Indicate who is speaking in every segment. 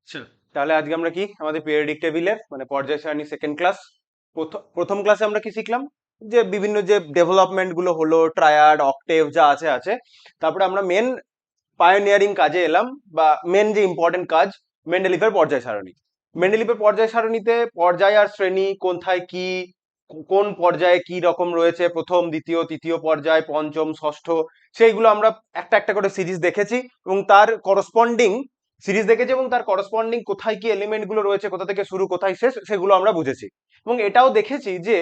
Speaker 1: আচ্ছা, তাহলে আজকে আমরা কি আমাদের পিরিয়ডিক টেবিলের মানে পর্যায় সারণী সেকেন্ড ক্লাস প্রথম ক্লাসে আমরা কি শিখলাম যে বিভিন্ন যে ডেভেলপমেন্ট গুলো হলো ট্রায়াড অক্টেভ যা আছে আছে। তারপরে আমরা মেন পায়োনিয়ারিং কাজে এলাম বা মেন যে ইম্পর্টেন্ট কাজ মেন্ডেলিভের পর্যায় সারণী। মেন্ডেলিভের পর্যায় সারণীতে পর্যায় আর শ্রেণী কোথায় কি কোন পর্যায়ে কি রকম রয়েছে প্রথম দ্বিতীয় তৃতীয় পর্যায় পঞ্চম ষষ্ঠ সেইগুলো আমরা একটা একটা করে সিরিজ দেখেছি এবং তার করসপন্ডিং সিরিজ দেখেছি এবং তার করসপন্ডিং কোথায় কি এলিমেন্ট গুলো রয়েছে কোথা থেকে শুরু কোথায় শেষ সেগুলো আমরা বুঝেছি এবং এটাও দেখেছি যে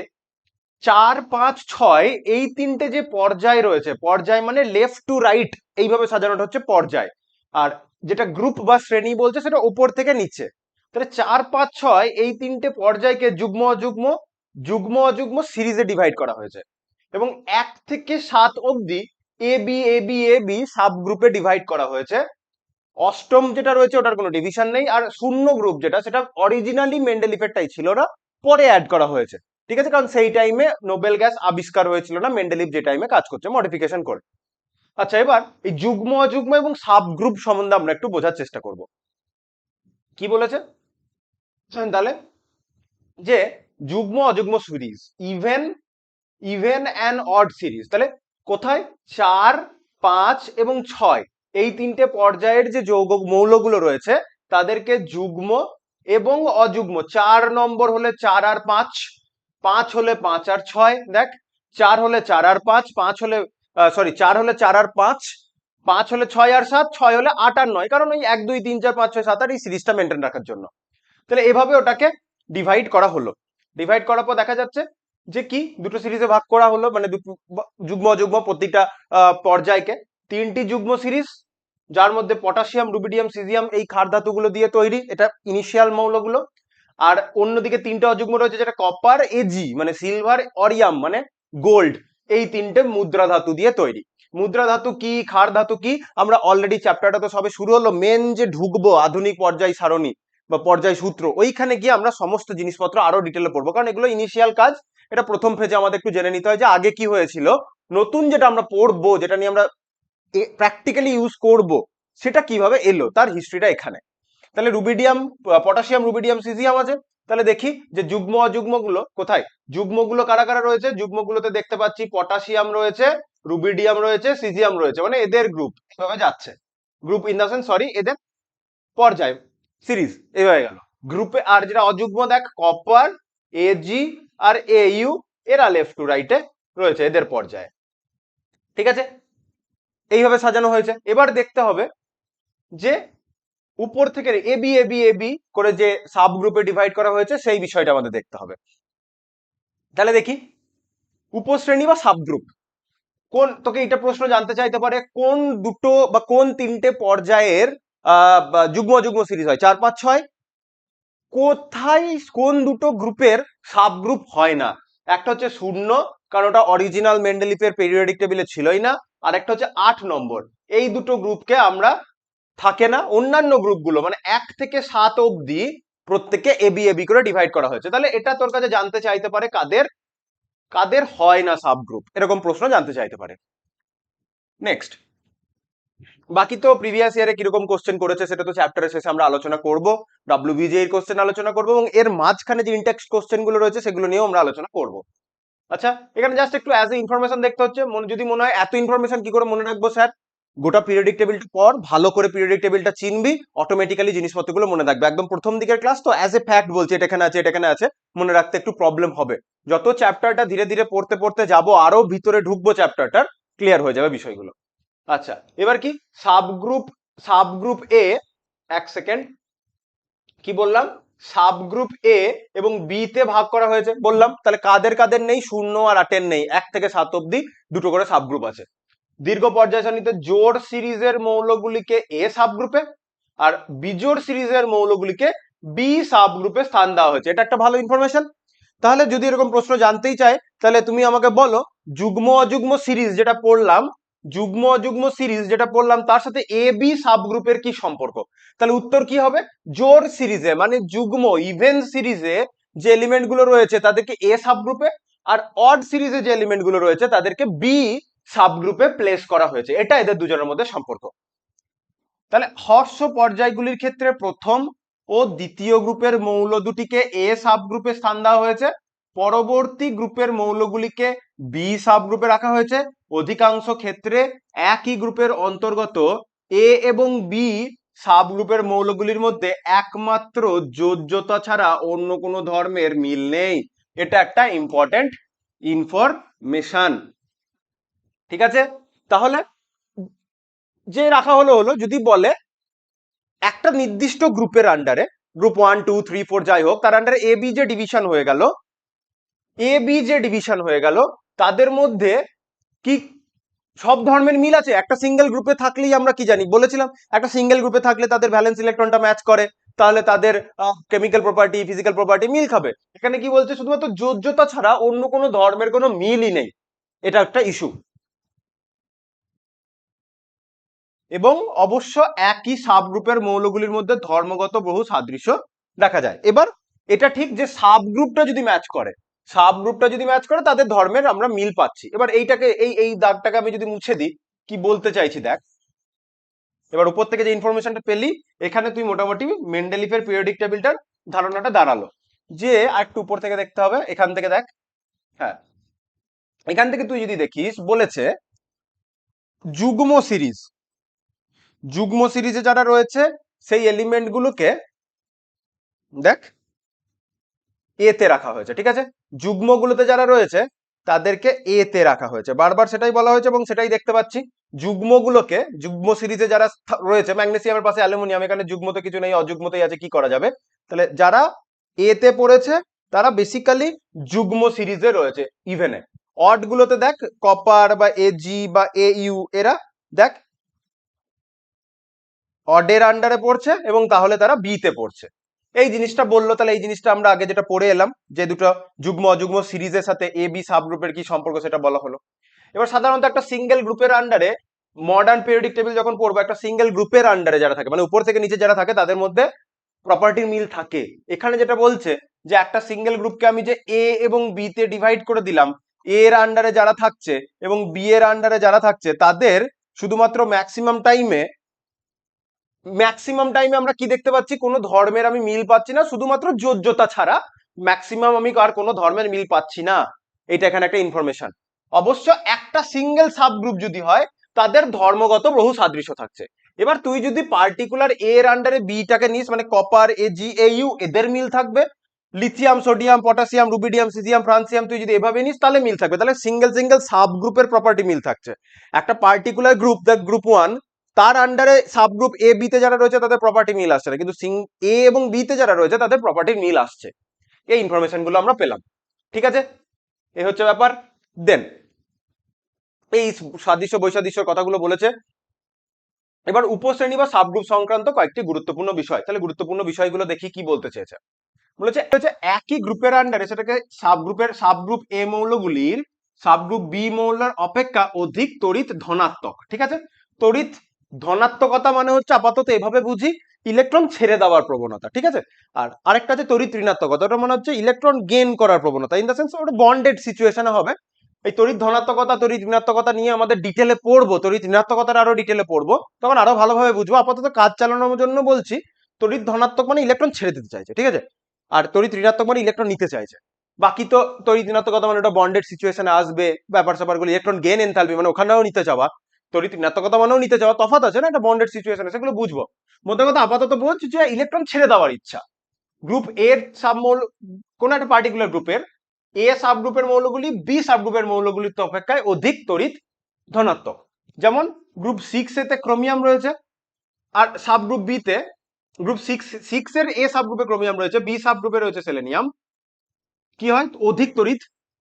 Speaker 1: 4 5 6 এই তিনটে যে পর্যায় রয়েছে পর্যায় মানে লেফট টু রাইট এইভাবে সাজানোটা হচ্ছে পর্যায়। আর যেটা গ্রুপ বা শ্রেণী বলছে সেটা উপর থেকে নিচে। তাহলে 4 5 6 এই তিনটে পর্যায়কে যুগ্ম অযুগ্ম যুগ্ম অযুগ্ম সিরিজে ডিভাইড করা হয়েছে এবং 1 থেকে 7 অবধি A B A B A B sub গ্রুপে ডিভাইড করা হয়েছে। অষ্টম যেটা রয়েছে ওটার কোনো ডিভিশন নেই আর শূন্য গ্রুপ যেটা সেটা অরিজিনালি মেন্ডেলিফেরটাই ছিল না, পরে অ্যাড করা হয়েছে। ঠিক আছে, কারণ সেই টাইমে নোবেল গ্যাস আবিষ্কার হয়েছিল না, মেন্ডেলিভ যে টাইমে কাজ করছে মডিফিকেশন করে। আচ্ছা, এবার এই যুগ্ম অযুগ্ম এবং সাব গ্রুপ সম্বন্ধে আমরা একটু বোঝার চেষ্টা করব। কি বলেছে তাহলে যে যুগ্ম অযুগ্ম series even even and odd series, তাহলে কোথায় 4 5 এবং 6 এই তিনটে পর্যায়ের যে যৌগ মৌলগুলো রয়েছে তাদেরকে যুগ্ম এবং অযুগ্ম 4 নম্বর হলে 4 আর 5, 5 হলে 5 আর 6, দেখ 4 হলে 4 আর 5, 5 হলে সরি 4 হলে 4 আর 5, 5 হলে 6 আর 7, 6 হলে 8 আর 9, কারণ ওই 1 2 3 4 5 6 7 8 এই সিরিজটা মেনটেন রাখার জন্য। তাহলে এভাবে ওটাকে ডিভাইড করা হলো। ডিভাইড করার পর দেখা যাচ্ছে যে কি দুটো সিরিজে ভাগ করা হলো মানে যুগ্ম অযুগ্ম প্রতিটা পর্যায়কে তিনটি যুগ্ম সিরিজ, যার মধ্যে পটাশিয়াম রুবিডিয়াম সিজিয়াম এই ক্ষার ধাতুগুলো দিয়ে তৈরি, এটা ইনিশিয়াল মৌলগুলো। আর অন্যদিকে তিনটে অযুগ্ম রয়েছে যেটা কপার এজি মানে সিলভার, অরিয়াম মানে গোল্ড, এই তিনটে মুদ্রা ধাতু দিয়ে তৈরি। মুদ্রা ধাতু কি ক্ষার ধাতু কি আমরা অলরেডি চ্যাপ্টারটা তো সবে শুরু হলো, মেন যে ঢুকবো আধুনিক পর্যায় সারণী বা পর্যায় সূত্র ওইখানে গিয়ে আমরা সমস্ত জিনিসপত্র আরো ডিটেলে পড়বো, কারণ এগুলো ইনিশিয়াল কাজ। এটা প্রথম ফেজে আমাদের একটু জেনে নিতে হয় যে আগে কি হয়েছিল, নতুন যেটা আমরা পড়বো যেটা নিয়ে আমরা প্র্যাকটিক্যালি ইউজ করব সেটা কিভাবে এলো তার হিস্ট্রিটা এখানে। তাহলে রুবিডিয়াম পটাশিয়াম রুবিডিয়াম সিজিয়াম আছে। তাহলে দেখি যে যুগ্ম অযুগ্ম গুলো কোথায়, যুগ্মগুলো কারা কারা রয়েছে। যুগ্মগুলোতে দেখতে পাচ্ছি পটাশিয়াম রয়েছে, রুবিডিয়াম রয়েছে, সিজিয়াম রয়েছে, মানে এদের গ্রুপ এভাবে যাচ্ছে। Group in the sense sorry এদের পর্যায় সিরিজ এভাবে গেল গ্রুপে। আর যেটা অযুগ্ম দেখ কপার এজি আর এইউ এরা লেফট টু রাইটে রয়েছে এদের পর্যায়ে। ঠিক আছে, এইভাবে সাজানো হয়েছে। এবার দেখতে হবে যে উপর থেকে A B A B A B করে যে সাব গ্রুপে ডিভাইড করা হয়েছে সেই বিষয়টা আমাদের দেখতে হবে। তাহলে দেখি উপশ্রেণী বা সাব গ্রুপ কোন, তোকে এটা প্রশ্ন জানতে চাইতে পারে কোন দুটো বা কোন তিনটে পর্যায়ের যুগ্ম অযুগ্ম সিরিজ হয় 4 5 6, কোথায় কোন দুটো গ্রুপের সাব গ্রুপ হয় না। একটা হচ্ছে শূন্য, কারণ ওটা অরিজিনাল মেন্ডেলিফের পেরিয়ডিক টেবিলে ছিলই না। আর একটা হচ্ছে 8 নম্বর, এই দুটো গ্রুপকে আমরা থাকে না। অন্যান্য গ্রুপগুলো মানে 1 থেকে 7 অবধি প্রত্যেককে এবি এবি করে ডিভাইড করা হয়েছে। তাহলে এটা তোর কাছে জানতে চাইতে পারে কাদের কাদের হয় না সাব গ্রুপ, এরকম প্রশ্ন জানতে চাইতে পারে। নেক্সট, বাকি তো প্রিভিয়াস ইয়ারে কিরকম কোশ্চেন করেছে সেটা তো চ্যাপ্টারের শেষে আমরা আলোচনা করব। ডাব্লিউবিজে এর কোশ্চেন আলোচনা করব এবং এর মাঝখানে যে ইনটেক্সট কোশ্চেন গুলো রয়েছে সেগুলো নিয়েও আমরা আলোচনা করব। আচ্ছা, এখানে জাস্ট একটু অ্যাজ এ ইনফরমেশন দেখতে হচ্ছে, যদি মনে হয় এত ইনফরমেশন কি করে মনে রাখবো স্যার, গোটা পিরিয়ডিক টেবিলটা পর ভালো করে পিরিয়ডিক টেবিলটা চিনবি, অটোমেটিক্যালি জিনিসপত্রগুলো মনে থাকবে। একদম প্রথম দিকের ক্লাস তো অ্যাজ এ ফ্যাক্ট বলছি এটা এখানে আছে এটা এখানে আছে, মনে রাখতে একটু প্রবলেম হবে। যত চ্যাপ্টারটা ধীরে ধীরে পড়তে পড়তে যাবো আরো ভিতরে ঢুকবো চ্যাপ্টারটার, ক্লিয়ার হয়ে যাবে বিষয়গুলো। আচ্ছা, এবার কি সাবগ্রুপ, সাবগ্রুপ এ, এক সেকেন্ড কি বললাম, সাবগ্রুপ এ এবং বি তে ভাগ করা হয়েছে বললাম। তাহলে কাদের কাদের নেই, 0 আর 8 নেই, 1 থেকে 7 অব্দি দুটো করে সাবগ্রুপ আছে। দীর্ঘ পর্যায় সারণীতে জোড় সিরিজের মৌলগুলিকে এ সাবগ্রুপে আর বিজোড় সিরিজের মৌলগুলিকে বি সাবগ্রুপে স্থান দেওয়া হয়েছে। এটা একটা ভালো ইনফরমেশন। তাহলে যদি এরকম প্রশ্ন জানতেই চায় তাহলে তুমি আমাকে বলো যুগ্ম অযুগ্ম সিরিজ যেটা পড়লাম, যুগ্ম অযুগ্ম সিরিজ যেটা পড়লাম তার সাথে এ বি সাবগ্রুপের কি সম্পর্ক। তাহলে উত্তর কি হবে, জোড় সিরিজে মানে যুগ্ম ইভেন সিরিজে যে এলিমেন্ট গুলো রয়েছে তাদেরকে এ সাবগ্রুপে আর অড সিরিজে যে এলিমেন্ট গুলো রয়েছে তাদেরকে বি সাবগ্রুপে প্লেস করা হয়েছে। এটা এদের দুজনের মধ্যে সম্পর্ক। তাহলে হর্ষ পর্যায়গুলির ক্ষেত্রে প্রথম ও দ্বিতীয় গ্রুপের মৌল দুটিকে এ সাবগ্রুপে স্থান দেওয়া হয়েছে, পরবর্তী গ্রুপের মৌলগুলিকে বি সাবগ্রুপে রাখা হয়েছে। অধিকাংশ ক্ষেত্রে একই গ্রুপের অন্তর্গত এ এবং বি সাবগ্রুপের মৌলগুলির মধ্যে একমাত্র যোজ্যতা ছাড়া অন্য কোনো ধর্মের মিল নেই। এটা একটা ইম্পর্টেন্ট ইনফরমেশন। ঠিক আছে, তাহলে যে রাখা হলো হলো, যদি বলে একটা নির্দিষ্ট গ্রুপের আন্ডারে, গ্রুপ 1 2 3 4 যাই হোক, তার আন্ডারে এ বি যে ডিভিশন হয়ে গেল, তাদের মধ্যে কি সব ধর্মের মিল আছে? একটা সিঙ্গেল গ্রুপে থাকলেই আমরা কি জানি, বলেছিলাম একটা সিঙ্গেল গ্রুপে থাকলে তাদের ভ্যালেন্স ইলেকট্রনটা ম্যাচ করে, তাহলে তাদের কেমিক্যাল প্রপার্টি, ফিজিক্যাল প্রপার্টি মিল খাবে। এখানে কি বলছে, শুধুমাত্র যোজ্যতা ছাড়া অন্য কোনো ধর্মের কোনো মিলই নেই। এটা একটা ইস্যু। এবং অবশ্য একই সাবগ্রুপের মৌলগুলির মধ্যে ধর্মগত বহু সাদৃশ্য দেখা যায়। এবার এটা ঠিক যে সাবগ্রুপটা যদি ম্যাচ করে, তাদের ধর্মের আমরা মিল পাচ্ছি। এবার এইটাকে এই দাগটাকে আমি যদি মুছে দিই, কি বলতে চাইছি দেখ। এবার উপর থেকে যে ইনফরমেশনটা পেলি, এখানে তুই মোটামুটি মেন্ডেলিফের পিরিয়ডিক টেবিলটার ধারণাটা দাঁড়ালো। যে আরেকটু উপর থেকে দেখতে হবে, এখান থেকে দেখ। হ্যাঁ, এখান থেকে তুই যদি দেখিস, বলেছে যুগ্ম সিরিজে যারা রয়েছে সেই এলিমেন্ট গুলোকে দেখ এ তে রাখা হয়েছে। ঠিক আছে, যুগ্মগুলোতে যারা রয়েছে তাদেরকে এ তে রাখা হয়েছে, বারবার সেটাই বলা হয়েছে এবং সেটাই দেখতে পাচ্ছি। যুগ্মগুলোকে, যুগ্ম সিরিজে যারা রয়েছে, ম্যাগনেসিয়ামের পাশে অ্যালুমিনিয়াম, এখানে যুগ্মতে কিছু নেই, অযুগ্মতেই আছে, কি করা যাবে? তাহলে যারা এ তে পড়েছে তারা বেসিক্যালি যুগ্ম সিরিজে রয়েছে। ইভেনে অড গুলোতে দেখ কপার বা এজি বা এ ইউ, এরা দেখ অডের আন্ডারে পড়ছে এবং তাহলে তারা বি তে পড়ছে। এই জিনিসটা বললো, তাহলে এই জিনিসটা আমরা আগে যেটা পড়ে এলাম, যে দুটো যুগ্ম অযুগ্ম সিরিজের সাথে এ বি সাবগ্রুপের কি সম্পর্ক সেটা বলা হলো। এবার সাধারণত একটা সিঙ্গেল গ্রুপের আন্ডারে, মডার্ন পিরিয়ডিক টেবিল যখন পড়বো, একটা সিঙ্গেল গ্রুপের আন্ডারে যারা থাকে, মানে উপর থেকে নিচে যারা থাকে, তাদের মধ্যে প্রপার্টির মিল থাকে। এখানে যেটা বলছে যে একটা সিঙ্গেল গ্রুপকে আমি যে এ এবং বি তে ডিভাইড করে দিলাম, এ এর আন্ডারে যারা থাকছে এবং বি এর আন্ডারে যারা থাকছে, তাদের শুধুমাত্র ম্যাক্সিমাম টাইমে আমরা কি দেখতে পাচ্ছি, কোনো ধর্মের আমি মিল পাচ্ছি না, শুধুমাত্র যোজ্যতা ছাড়া ম্যাক্সিমাম আমি আর কোনো ধর্মের মিল পাচ্ছি না। এটা এখানে একটা ইনফরমেশন। অবশ্য একটা সিঙ্গেল সাবগ্রুপ যদি হয়, তাদের ধর্মগত বহু সাদৃশ্য থাকছে। এবার তুই যদি পার্টিকুলার এ এর আন্ডারে বি টাকে নিস, মানে copper A G A you, এদের মিল থাকবে। Lithium, sodium, potassium, rubidium, caesium, francium, তুই যদি এভাবে নিস তাহলে মিল থাকবে। তাহলে সিঙ্গেল সাবগ্রুপের প্রপার্টি মিল থাকছে। একটা পার্টিকুলার গ্রুপ, দ্য গ্রুপ 1, তার আন্ডারে সাবগ্রুপ এ বি তে যারা রয়েছে তাদের প্রপার্টি মিল আসছে না, কিন্তু এ এবং বি তে যারা রয়েছে তাদের প্রপার্টির মিল আসছে। এই ইনফরমেশন গুলো আমরা পেলাম। ঠিক আছে, এই হচ্ছে ব্যাপার। দেন এই সাদৃশ্য বৈসাদৃশ্যের কথাগুলো বলেছে। এবার উপশ্রেণী বা সাবগ্রুপ সংক্রান্ত কয়েকটি গুরুত্বপূর্ণ বিষয়, তাহলে গুরুত্বপূর্ণ বিষয়গুলো দেখি কি বলতে চেয়েছে। বলেছে একই গ্রুপের আন্ডারে সেটাকে সাবগ্রুপ এ মৌলগুলির সাবগ্রুপ বি মৌলের অপেক্ষা অধিক তড়িৎ ধনাত্মক। ঠিক আছে, তড়িৎ ধনাত্মকতা মানে হচ্ছে আপাতত এভাবে বুঝি ইলেকট্রন ছেড়ে দেওয়ার প্রবণতা। ঠিক আছে, আর আরেকটা যে তড়িৎ ঋণাত্মকতা, ওটা মানে হচ্ছে ইলেকট্রন গেইন করার প্রবণতা, ইন দ্য সেন্স ওটা বন্ডেড সিচুয়েশনে হবে। এই তড়িৎ ধনাত্মকতা, তড়িৎ ঋণাত্মকতা নিয়ে আমাদের ডিটেলে পড়বো, তড়িৎ ঋণাত্মকতার আরো ডিটেলে পড়বো, তখন আরো ভালোভাবে বুঝবো। আপাতত কাজ চালানোর জন্য বলছি, তড়িৎ ধনাত্মক মানে ইলেকট্রন ছেড়ে দিতে চাইছে। ঠিক আছে, আর তড়িৎ ঋণাত্মক মানে ইলেকট্রন নিতে চাইছে। বাকি তো তড়িৎ ঋণাত্মকতা মানে ওটা বন্ডেড সিচুয়েশনে আসবে, ব্যাপার স্যাপারগুলো, ইলেকট্রন গেইন এনথালপি মানে ওখানেও নিতে চাওয়া, তড়িৎ ঋণাত্মকতা মানেও নিতে চাওয়া, তফাৎ আছে না, একটা বন্ডেড সিচুয়েশন, সেগুলো বুঝবো। মধ্যে কথা আপাতত বলছি যে ইলেকট্রন ছেড়ে দেওয়ার ইচ্ছা। গ্রুপ এর সাবমৌল, কোন একটা পার্টিকুলার গ্রুপের এ সাবগ্রুপের মৌলগুলি বি সাবগ্রুপের মৌলগুলির অপেক্ষায় অধিক তড়িৎ ধনাত্মক। যেমন গ্রুপ 6 এতে ক্রোমিয়াম রয়েছে, আর সাবগ্রুপ বি তে গ্রুপ 6 এর এ সাবগ্রুপে ক্রোমিয়াম রয়েছে, বি সাবগ্রুপে রয়েছে সেলেনিয়াম, কি হয়, অধিক তড়িৎ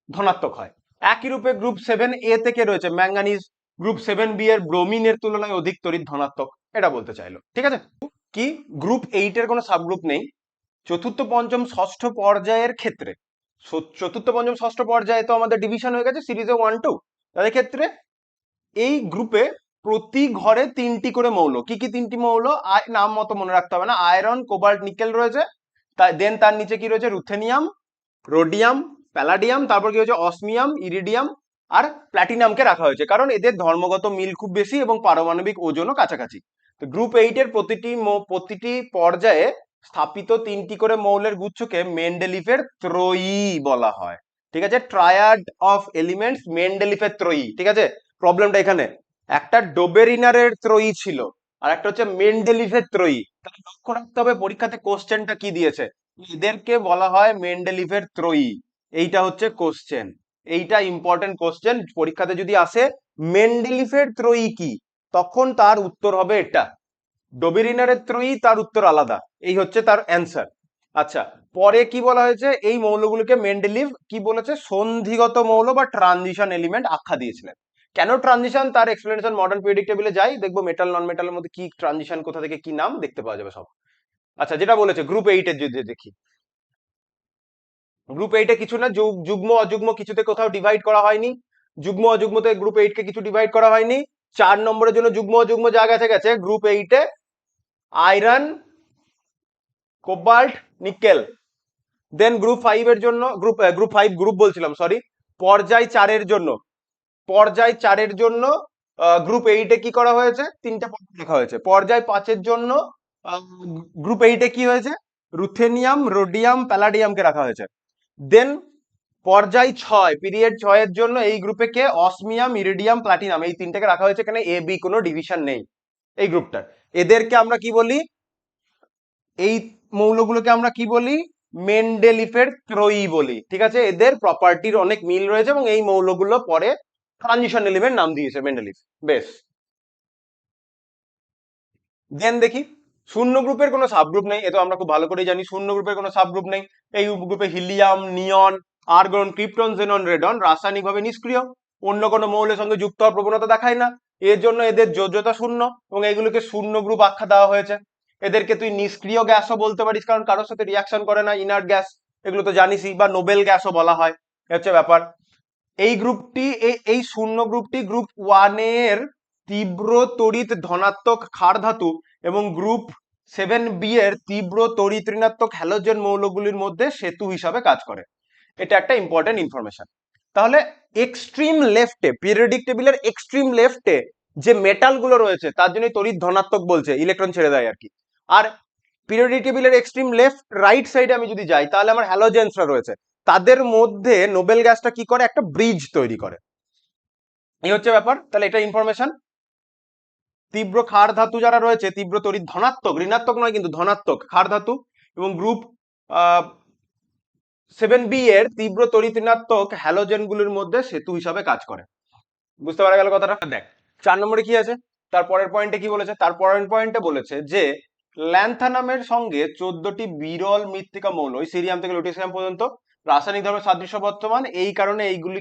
Speaker 1: ধনাত্মক হয়। একই রূপে গ্রুপ 7 এ থেকে রয়েছে ম্যাঙ্গানিজ, গ্রুপ 7 বি এর ব্রোমিনের তুলনায় অধিক তড়িৎ ধনাত্মক, এটা বলতে চাইলো। ঠিক আছে, কি গ্রুপ 8 এর কোনো সাবগ্রুপ নেই। চতুর্থ পঞ্চম ষষ্ঠ পর্যায়ের ক্ষেত্রে, চতুর্থ পঞ্চম ষষ্ঠ পর্যায়ে তো আমাদের ডিভিশন হয়ে গেছে সিরিজে 1 2, তাদের ক্ষেত্রে এই গ্রুপে প্রতি ঘরে 3টি করে মৌল। কি কি 3টি মৌল, নাম মতো মনে রাখতে হবে না, আয়রন, কোবাল্ট, নিকেল রয়েছে, দেন তার নিচে কি রয়েছে, রুথেনিয়াম, রোডিয়াম, প্যালাডিয়াম, তারপর কি হচ্ছে অসমিয়াম, ইরিডিয়াম আর প্ল্যাটিনামকে রাখা হয়েছে, কারণ এদের ধর্মগত মিল খুব বেশি এবং পারমাণবিক ওজনও কাছাকাছি। তো গ্রুপ 8 এর প্রতিটি পর্যায়ে স্থাপিত 3টি করে মৌলের গুচ্ছকে মেন্ডেলিফের ত্রয়ী বলা হয়। ঠিক আছে, ট্রায়াড অফ এলিমেন্টস মেন্ডেলিফের ত্রয়ী। ঠিক আছে, প্রবলেমটা এখানে একটা ডোবেরিনারের ত্রয়ী ছিল আর একটা হচ্ছে মেন্ডেলিফের ত্রয়ী। তাহলে লক্ষ্য রাখতে হবে পরীক্ষাতে কোশ্চেনটা কি দিয়েছে, এদেরকে বলা হয় মেন্ডেলিফের ত্রয়ী। এইটা হচ্ছে কোশ্চেন, এইটা ইম্পর্টেন্ট কোশ্চেন। পরীক্ষাতে যদি আসে মেন্ডেলিফের ত্রয়ী কি, তখন তার উত্তর হবে এটা। ডোবেরিনারের ত্রয়ী, তার উত্তর আলাদা। এই হচ্ছে তার অ্যান্সার। আচ্ছা, পরে কি বলা হয়েছে, এই মৌলগুলোকে মেন্ডেলিভ কি বলেছে, সন্ধিগত মৌল বা ট্রানজিশন এলিমেন্ট আখ্যা দিয়েছিলেন। কেন ট্রানজিশন, তার এক্সপ্লেনেশন মডার্ন পিরিয়ডিক টেবিলে যাই, দেখবো মেটাল নন মেটালের মধ্যে কি ট্রানজিশন, কোথা থেকে কি নাম দেখতে পাওয়া যাবে সব। আচ্ছা, যেটা বলেছে গ্রুপ 8 এর যদি দেখি, গ্রুপ 8 এ কিছু না, যুগ্ম অযুগ্ম কিছুতে কোথাও ডিভাইড করা হয়নি। যুগ্ম অযুগ্মতে গ্রুপ 8 কে কিছু ডিভাইড করা হয়নি। 4 নম্বরের জন্য যুগ্ম অযুগ্ম যা গেছে গেছে। গ্রুপ 8 এ iron, cobalt, nickel. Then group 5 এর জন্য গ্রুপ 5 গ্রুপ বলছিলাম সরি, পর্যায় 4 এর জন্য, পর্যায় 4 এর জন্য গ্রুপ 8 এ কি করা হয়েছে, তিনটা পর্যায় লেখা হয়েছে। পর্যায় 5 এর জন্য গ্রুপ 8 এ কি হয়েছে, রুথেনিয়াম, রোডিয়াম, প্যালাডিয়ামকে রাখা হয়েছে। দেন পর্যায় 6 পিরিয়ড 6 এর জন্য এই গ্রুপে কে, অসমিয়াম, ইরিডিয়াম, প্লাটিনাম, এই তিনটাকে রাখা হয়েছে। এখানে এ বি কোনো ডিভিশন নেই এই গ্রুপটা। এদেরকে আমরা কি বলি, এই মৌলগুলোকে আমরা কি বলি, মেন্ডেলিফের ত্রয়ী বলি। ঠিক আছে, এদের প্রপার্টির অনেক মিল রয়েছে এবং এই মৌলগুলো পরে ট্রানজিশন এলিমেন্ট নাম দিয়েছে মেন্ডেলিফ। বেশ, দেন দেখি শূন্য গ্রুপের কোনো সাবগ্রুপ নেই, এ তো আমরা খুব ভালো করেই জানি শূন্য গ্রুপের কোনো সাবগ্রুপ নেই। এই গ্রুপে হিলিয়াম, নিয়ন, আর্গন, ক্রিপ্টন, জেনন, রেডন রাসায়নিকভাবে নিষ্ক্রিয়, অন্য কোনো মৌলের সঙ্গে যুক্ত হওয়ার প্রবণতা দেখায় না, এর জন্য এদের যোজ্যতা শূন্য এবং এগুলোকে শূন্য গ্রুপ আখ্যা দেওয়া হয়েছে। এদেরকে তুই নিষ্ক্রিয় গ্যাসও বলতে পারিস, কারণ কারোর সাথে রিয়াকশন করে না, ইনার্ট গ্যাস, এগুলো তো জানিসই, বা নোবেল গ্যাসও বলা হয়, হচ্ছে ব্যাপার। এই গ্রুপটি, এই শূন্য গ্রুপটি গ্রুপ 1 এর তীব্র তড়িৎ ধনাত্মক ক্ষার ধাতু এবং গ্রুপ 7B এর তীব্র তড়িৎ ঋণাত্মক হ্যালোজেন মৌলগুলির মধ্যে সেতু হিসাবে কাজ করে। এটা একটা ইম্পর্টেন্ট ইনফরমেশন। তাহলে এক্সট্রিম লেফটে, পিরিয়ডিক টেবিলের এক্সট্রিম লেফটে যে মেটাল গুলো রয়েছে তার জন্য তড়িৎ ধনাত্মক বলছে, ইলেকট্রন ছেড়ে দেয় আর কি। আর পিরিয়ডিক টেবিলের এক্সট্রিম লেফট রাইট সাইডে আমি যদি যাই, তাহলে আমার হ্যালোজেন্সরা রয়েছে, তাদের মধ্যে নোবেল গ্যাসটা কি করে, একটা ব্রিজ তৈরি করে। এই হচ্ছে ব্যাপার। তাহলে এটা ইনফরমেশন। তীব্র ক্ষার ধাতু যারা রয়েছে, তীব্র তড়িৎ ধনাত্মক, ঋণাত্মক নয় কিন্তু ধনাত্মক ক্ষার ধাতু, এবং গ্রুপ 7B এর তীব্র তড়িৎ ঋণাত্মক হ্যালোজেন গুলির মধ্যে সেতু হিসাবে কাজ করে। বুঝতে পারা গেল কথাটা? দেখ 4 নম্বরে কি আছে, তারপরের পয়েন্টে কি বলেছে, তারপরের পয়েন্টে বলেছে যে ল্যান্থানামের সঙ্গে 14টি বিরল মৃত্তিকা মৌল, ওই সিরিয়াম থেকে লুটিসিয়াম পর্যন্ত রাসায়নিক ধর্মের সাদৃশ্য বর্তমান, এই কারণে এইগুলি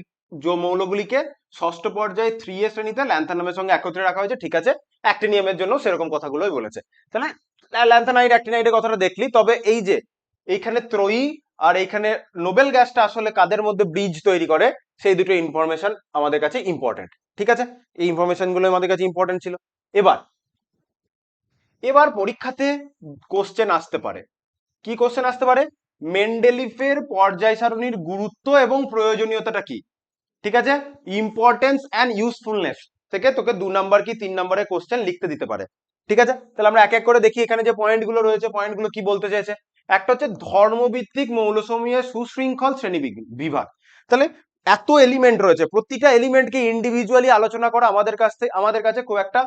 Speaker 1: মৌলগুলিকে ষষ্ঠ পর্যায়ে 3A শ্রেণীতে ল্যান্থানামের সঙ্গে একত্রে রাখা হয়েছে। ঠিক আছে, অ্যাক্টিনিয়ামের জন্য সেরকম কথাগুলোই বলেছে। তাহলে ল্যান্থানাইড অ্যাক্টিনাইডের কথাটা দেখলি, তবে এই যে এইখানে ত্রয়ী আর এইখানে নোবেল গ্যাসটা আসলে কাদের মধ্যে ব্রিজ তৈরি করে, সেই দুটো ইনফরমেশন আমাদের কাছে ইম্পর্টেন্ট। ঠিক আছে, এই ইনফরমেশন গুলো আমাদের কাছে ইম্পর্টেন্ট ছিল। এবার এবার পরীক্ষাতে কোশ্চেন আসতে পারে, কি কোশ্চেন আসতে পারে, মেন্ডেলিফের পর্যায় সারণীর গুরুত্ব এবং প্রয়োজনীয়তাটা কি। ঠিক আছে, ইম্পর্টেন্স অ্যান্ড ইউজফুলনেস থেকে তোকে 2 নাম্বার কি 3 নম্বরের কোশ্চেন লিখতে দিতে পারে। ঠিক আছে, তাহলে আমরা এক এক করে দেখি এখানে যে পয়েন্ট গুলো রয়েছে, পয়েন্ট গুলো কি বলতে চাইছে। একটা হচ্ছে ধর্মভিত্তিক মৌলসমূহের সুশৃঙ্খল শ্রেণী বিভাগ। তাহলে এত এলিমেন্ট রয়েছে, প্রতিটা এলিমেন্টকে ইন্ডিভিজুয়ালি আলোচনা করা আমাদের কাছে খুব একটা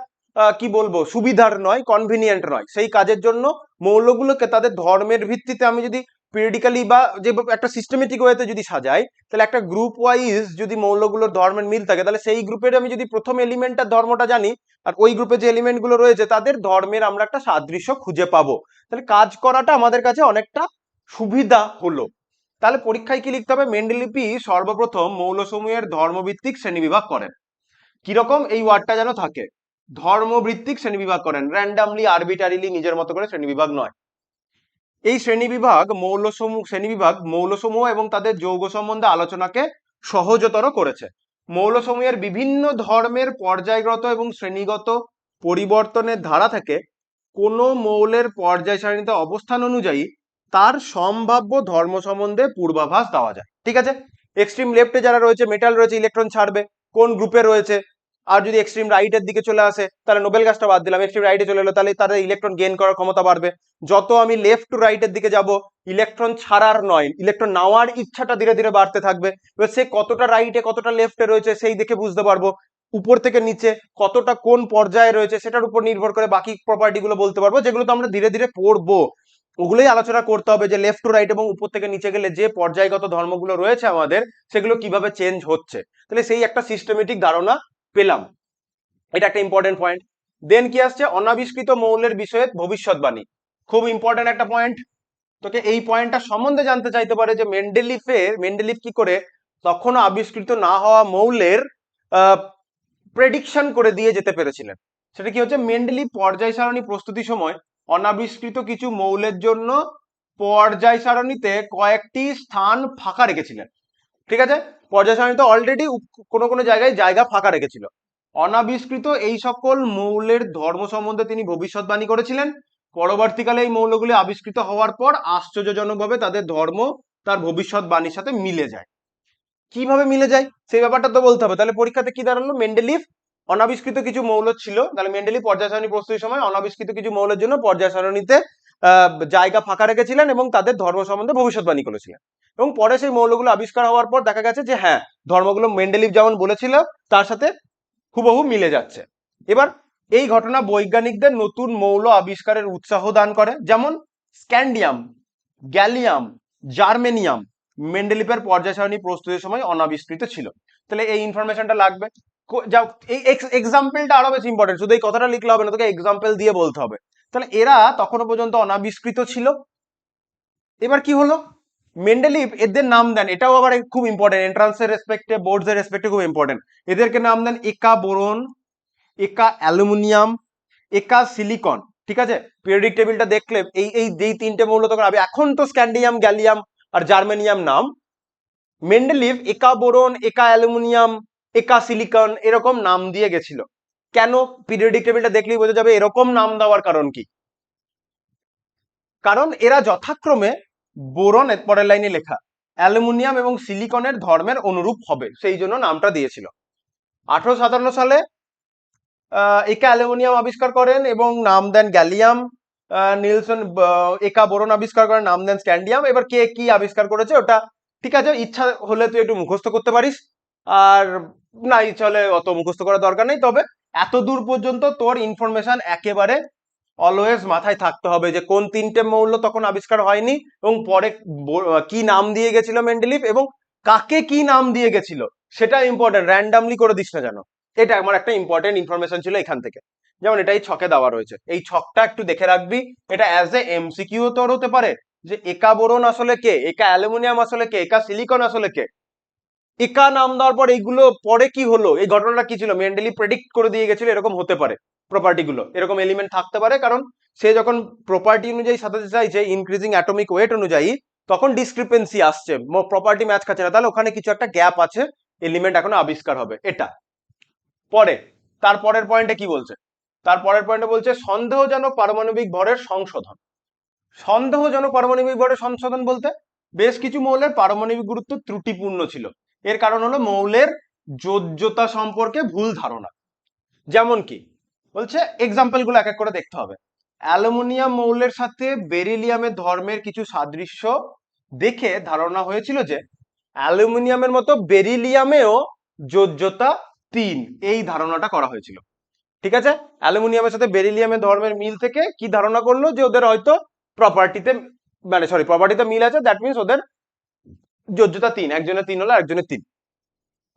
Speaker 1: কি বলবো, সুবিধার নয়, কনভিনিয়েন্ট নয়। সেই কাজের জন্য মৌলগুলোকে তাদের ধর্মের ভিত্তিতে আমি যদি পিরিয়ডিক্যালি বা যে একটা সিস্টেমেটিক ওয়েতে যদি সাজাই, তাহলে একটা গ্রুপ ওয়াইজ যদি মৌলগুলোর ধর্মের মিল থাকে, তাহলে সেই গ্রুপের আমি যদি প্রথম এলিমেন্টটার ধর্মটা জানি, আর ওই গ্রুপে যে এলিমেন্ট গুলো রয়েছে তাদের ধর্মের আমরা একটা সাদৃশ্য খুঁজে পাবো, তাহলে কাজ করাটা আমাদের কাছে অনেকটা সুবিধা হলো। তাহলে পরীক্ষায় কি লিখতে হবে, মেন্ডেলিপি সর্বপ্রথম মৌলসমূহের ধর্মভিত্তিক শ্রেণীবিভাগ করেন। কিরকম, এই ওয়ার্ডটা যেন থাকে, ধর্মভিত্তিক শ্রেণীবিভাগ করেন, র্যান্ডামলি আরবিটারিলি নিজের মতো করে শ্রেণীবিভাগ নয়। এই শ্রেণীবিভাগ মৌলসমূহ এবং তাদের যৌগ সম্বন্ধে আলোচনাকে সহজতর করেছে। মৌলসমূহের বিভিন্ন ধর্মের পর্যায়গত এবং শ্রেণীগত পরিবর্তনের ধারা থেকে কোন মৌলের পর্যায় সারণীতে অবস্থান অনুযায়ী তার সম্ভাব্য ধর্ম সম্বন্ধে পূর্বাভাস দেওয়া যায়। ঠিক আছে, এক্সট্রিম লেফটে যারা রয়েছে, মেটাল রয়েছে, ইলেকট্রন ছাড়বে, কোন গ্রুপে রয়েছে, আর যদি এক্সট্রিম রাইটের দিকে চলে আসে তাহলে নোবেল গ্যাসটা বাদ দিলাম, এক্সট্রিম রাইটে চলে এলো, তাহলে তাদের ইলেকট্রন গেইন করার ক্ষমতা বাড়বে। যত আমি লেফট টু রাইটের দিকে যাব, ইলেকট্রন ছাড়ার নয়, ইলেকট্রন নেওয়ার ইচ্ছাটা ধীরে ধীরে বাড়তে থাকবে। এবার সে কতটা রাইটে কতটা লেফটে রয়েছে সেই দেখে বুঝতে পারবো, উপর থেকে নিচে কতটা কোন পর্যায়ে রয়েছে সেটার উপর নির্ভর করে বাকি প্রপার্টি গুলো বলতে পারবো, যেগুলো তো আমরা ধীরে ধীরে পড়বো। ওগুলোই আলোচনা করতে হবে যে লেফট টু রাইট এবং উপর থেকে নিচে গেলে যে পর্যায়গত ধর্মগুলো রয়েছে আমাদের, সেগুলো কিভাবে চেঞ্জ হচ্ছে। তাহলে সেই একটা সিস্টেমেটিক ধারণা পেলাম, এটা একটা ইম্পর্টেন্ট পয়েন্ট। দেন কি আসছে, অনাবিষ্কৃত মৌলের বিষয়ে ভবিষ্যৎবাণী, খুব ইম্পর্টেন্ট একটা পয়েন্ট। তোকে এই পয়েন্টটা সম্বন্ধে জানতে চাইতে পারে যে মেন্ডেলিফ কি করে তখনও আবিষ্কৃত না হওয়া মৌলের প্রেডিকশন করে দিয়ে যেতে পেরেছিলেন। সেটা কি হচ্ছে, মেন্ডেলিফ পর্যায় সারণী প্রস্তুতির সময় অনাবিষ্কৃত কিছু মৌলের জন্য পর্যায় সারণীতে কয়েকটি স্থান ফাঁকা রেখেছিলেন। ঠিক আছে, পর্যায় সারণীতে অলরেডি কোনো কোনো জায়গায় জায়গা ফাঁকা রেখেছিল। অনাবিষ্কৃত এই সকল মৌলের ধর্ম সম্বন্ধে তিনি ভবিষ্যৎবাণী করেছিলেন। পরবর্তীকালে এই মৌলগুলি আবিষ্কৃত হওয়ার পর আশ্চর্যজনকভাবে তাদের ধর্ম তার ভবিষ্যৎবাণীর সাথে মিলে যায়। কিভাবে মিলে যায় সেই ব্যাপারটা তো বলতে হবে। তাহলে পরীক্ষাতে কি দাঁড়ালো, মেন্ডেলিফ অনাবিষ্কৃত কিছু মৌল ছিল, তাহলে মেন্ডেলিফ পর্যায় সারণী প্রস্তুতির সময় অনাবিষ্কৃত কিছু মৌলের জন্য পর্যায় সারণীতে জায়গা ফাঁকা রেখেছিলেন এবং তাদের ধর্ম সম্বন্ধে ভবিষ্যৎবাণী করেছিলেন। এবং পরে সেই মৌলগুলো আবিষ্কার হওয়ার পর দেখা গেছে যে হ্যাঁ, ধর্মগুলো মেন্ডেলিফ যেমন বলেছিল তার সাথে হুবহু মিলে যাচ্ছে। এবার এই ঘটনা বৈজ্ঞানিকদের নতুন মৌল আবিষ্কারের উৎসাহ দান করে, যেমন স্ক্যান্ডিয়াম, গ্যালিয়াম, জার্মেনিয়াম মেন্ডেলিফের পর্যায় সারণী প্রস্তুতির সময় অনাবিষ্কৃত ছিল। তাহলে এই ইনফরমেশনটা লাগবে। যাও, এই এক্সাম্পলটা আরো বেশি ইম্পর্টেন্ট, শুধু এই কথাটা লিখলে হবে না, তোকে এক্সাম্পল দিয়ে বলতে হবে। তাহলে এরা তখনো পর্যন্ত অনাবিষ্কৃত ছিল। এবার কি হলো, মেন্ডেলিফ এদের নাম দেন, এটাও আবার খুব ইম্পর্টেন্ট, এন্ট্রান্সের রেসপেক্টে বোর্ডস এর রেসপেক্টে খুব ইম্পর্টেন্ট। এদেরকে নাম দেন একা বোরন, একা অ্যালুমিনিয়াম, একা সিলিকন। ঠিক আছে, পিরিয়ডিক টেবিলটা দেখলে এই এই যেই তিনটে মৌল তখন এখন তো স্ক্যান্ডিয়াম, গ্যালিয়াম আর জার্মেনিয়াম নাম, মেন্ডেলিফ একা বোরন, একা অ্যালুমিনিয়াম, একা সিলিকন এরকম নাম দিয়ে গেছিল। কেন, পিরিয়ডিক টেবিলটা দেখলেই বোঝা যাবে এরকম নাম দেওয়ার কারণ কি। কারণ এরা যথাক্রমে বোরন এর পরের লাইনে লেখা, অ্যালুমিনিয়াম এবং সিলিকনের ধর্মের অনুরূপ হবে, সেই জন্য নামটা দিয়েছিল। 1857 সালে একা অ্যালুমিনিয়াম আবিষ্কার করেন এবং নাম দেন গ্যালিয়াম। নিলসন একা বোরন আবিষ্কার করেন, নাম দেন স্ক্যান্ডিয়াম। এবার কে কি আবিষ্কার করেছে ওটা ঠিক আছে, ইচ্ছা হলে তুই একটু মুখস্থ করতে পারিস, আর না ইচ্ছা হলে অত মুখস্থ করার দরকার নেই। তবে এত দূর পর্যন্ত তোর ইনফরমেশন একেবারে অলওয়েজ মাথায় থাকতে হবে যে কোন তিনটে মৌল তখন আবিষ্কার হয়নি এবং পরে কি নাম দিয়ে গেছিল মেন্ডেলিফ এবং কাকে কি নাম দিয়ে গেছিল, সেটা ইম্পর্টেন্ট, র্যান্ডামলি করে দিস না যেন। এটা আমার একটা ইম্পর্টেন্ট ইনফরমেশন ছিল এখান থেকে। যেমন এটাই ছকে দেওয়া রয়েছে, এই ছকটা একটু দেখে রাখবি, এটা অ্যাজ এ এমসিকিউ তোর হতে পারে যে একা বোরন আসলে কে, একা অ্যালুমিনিয়াম আসলে কে, একা সিলিকন আসলে কে। একা নাম দেওয়ার পর এইগুলো পরে কি হলো, এই ঘটনাটা কি ছিল, মেন্ডেলি প্রেডিক্ট করে দিয়ে গেছিল এরকম হতে পারে, প্রপার্টি গুলো এরকম এলিমেন্ট থাকতে পারে। কারণ সে যখন প্রপার্টি অনুযায়ী সাজাতে চাইছে ইনক্রিজিং অ্যাটমিক ওয়েট অনুযায়ী, তখন ডিসক্রিপেন্সি আসছে, প্রপার্টি ম্যাচ খাচ্ছে না, তাহলে ওখানে কিছু একটা গ্যাপ আছে, এলিমেন্ট এখনো আবিষ্কার হবে। এটা পরে তারপরের পয়েন্টে কি বলছে, তারপরের পয়েন্টে বলছে সন্দেহজনক পারমাণবিক ভরের সংশোধন। সন্দেহজনক পারমাণবিক ভরের সংশোধন বলতে বেশ কিছু মৌলের পারমাণবিক গুরুত্ব ত্রুটিপূর্ণ ছিল, এর কারণ হলো মৌলের যোজ্যতা সম্পর্কে ভুল ধারণা। যেমন কি বলছে, এক্সাম্পল গুলো এক এক করে দেখতে হবে। অ্যালুমিনিয়াম মৌলের সাথে বেরিলিয়ামের ধর্মের কিছু সাদৃশ্য দেখে ধারণা হয়েছিল যে অ্যালুমিনিয়ামের মতো বেরিলিয়ামেও যোজ্যতা 3, এই ধারণাটা করা হয়েছিল। ঠিক আছে, অ্যালুমিনিয়ামের সাথে বেরিলিয়ামের ধর্মের মিল থেকে কি ধারণা করলো যে ওদের হয়তো প্রপার্টিতে প্রপার্টিতে মিল আছে, দ্যাট মিনস ওদের যোজ্যতা 3, একজনের 3 হলো একজনের 3।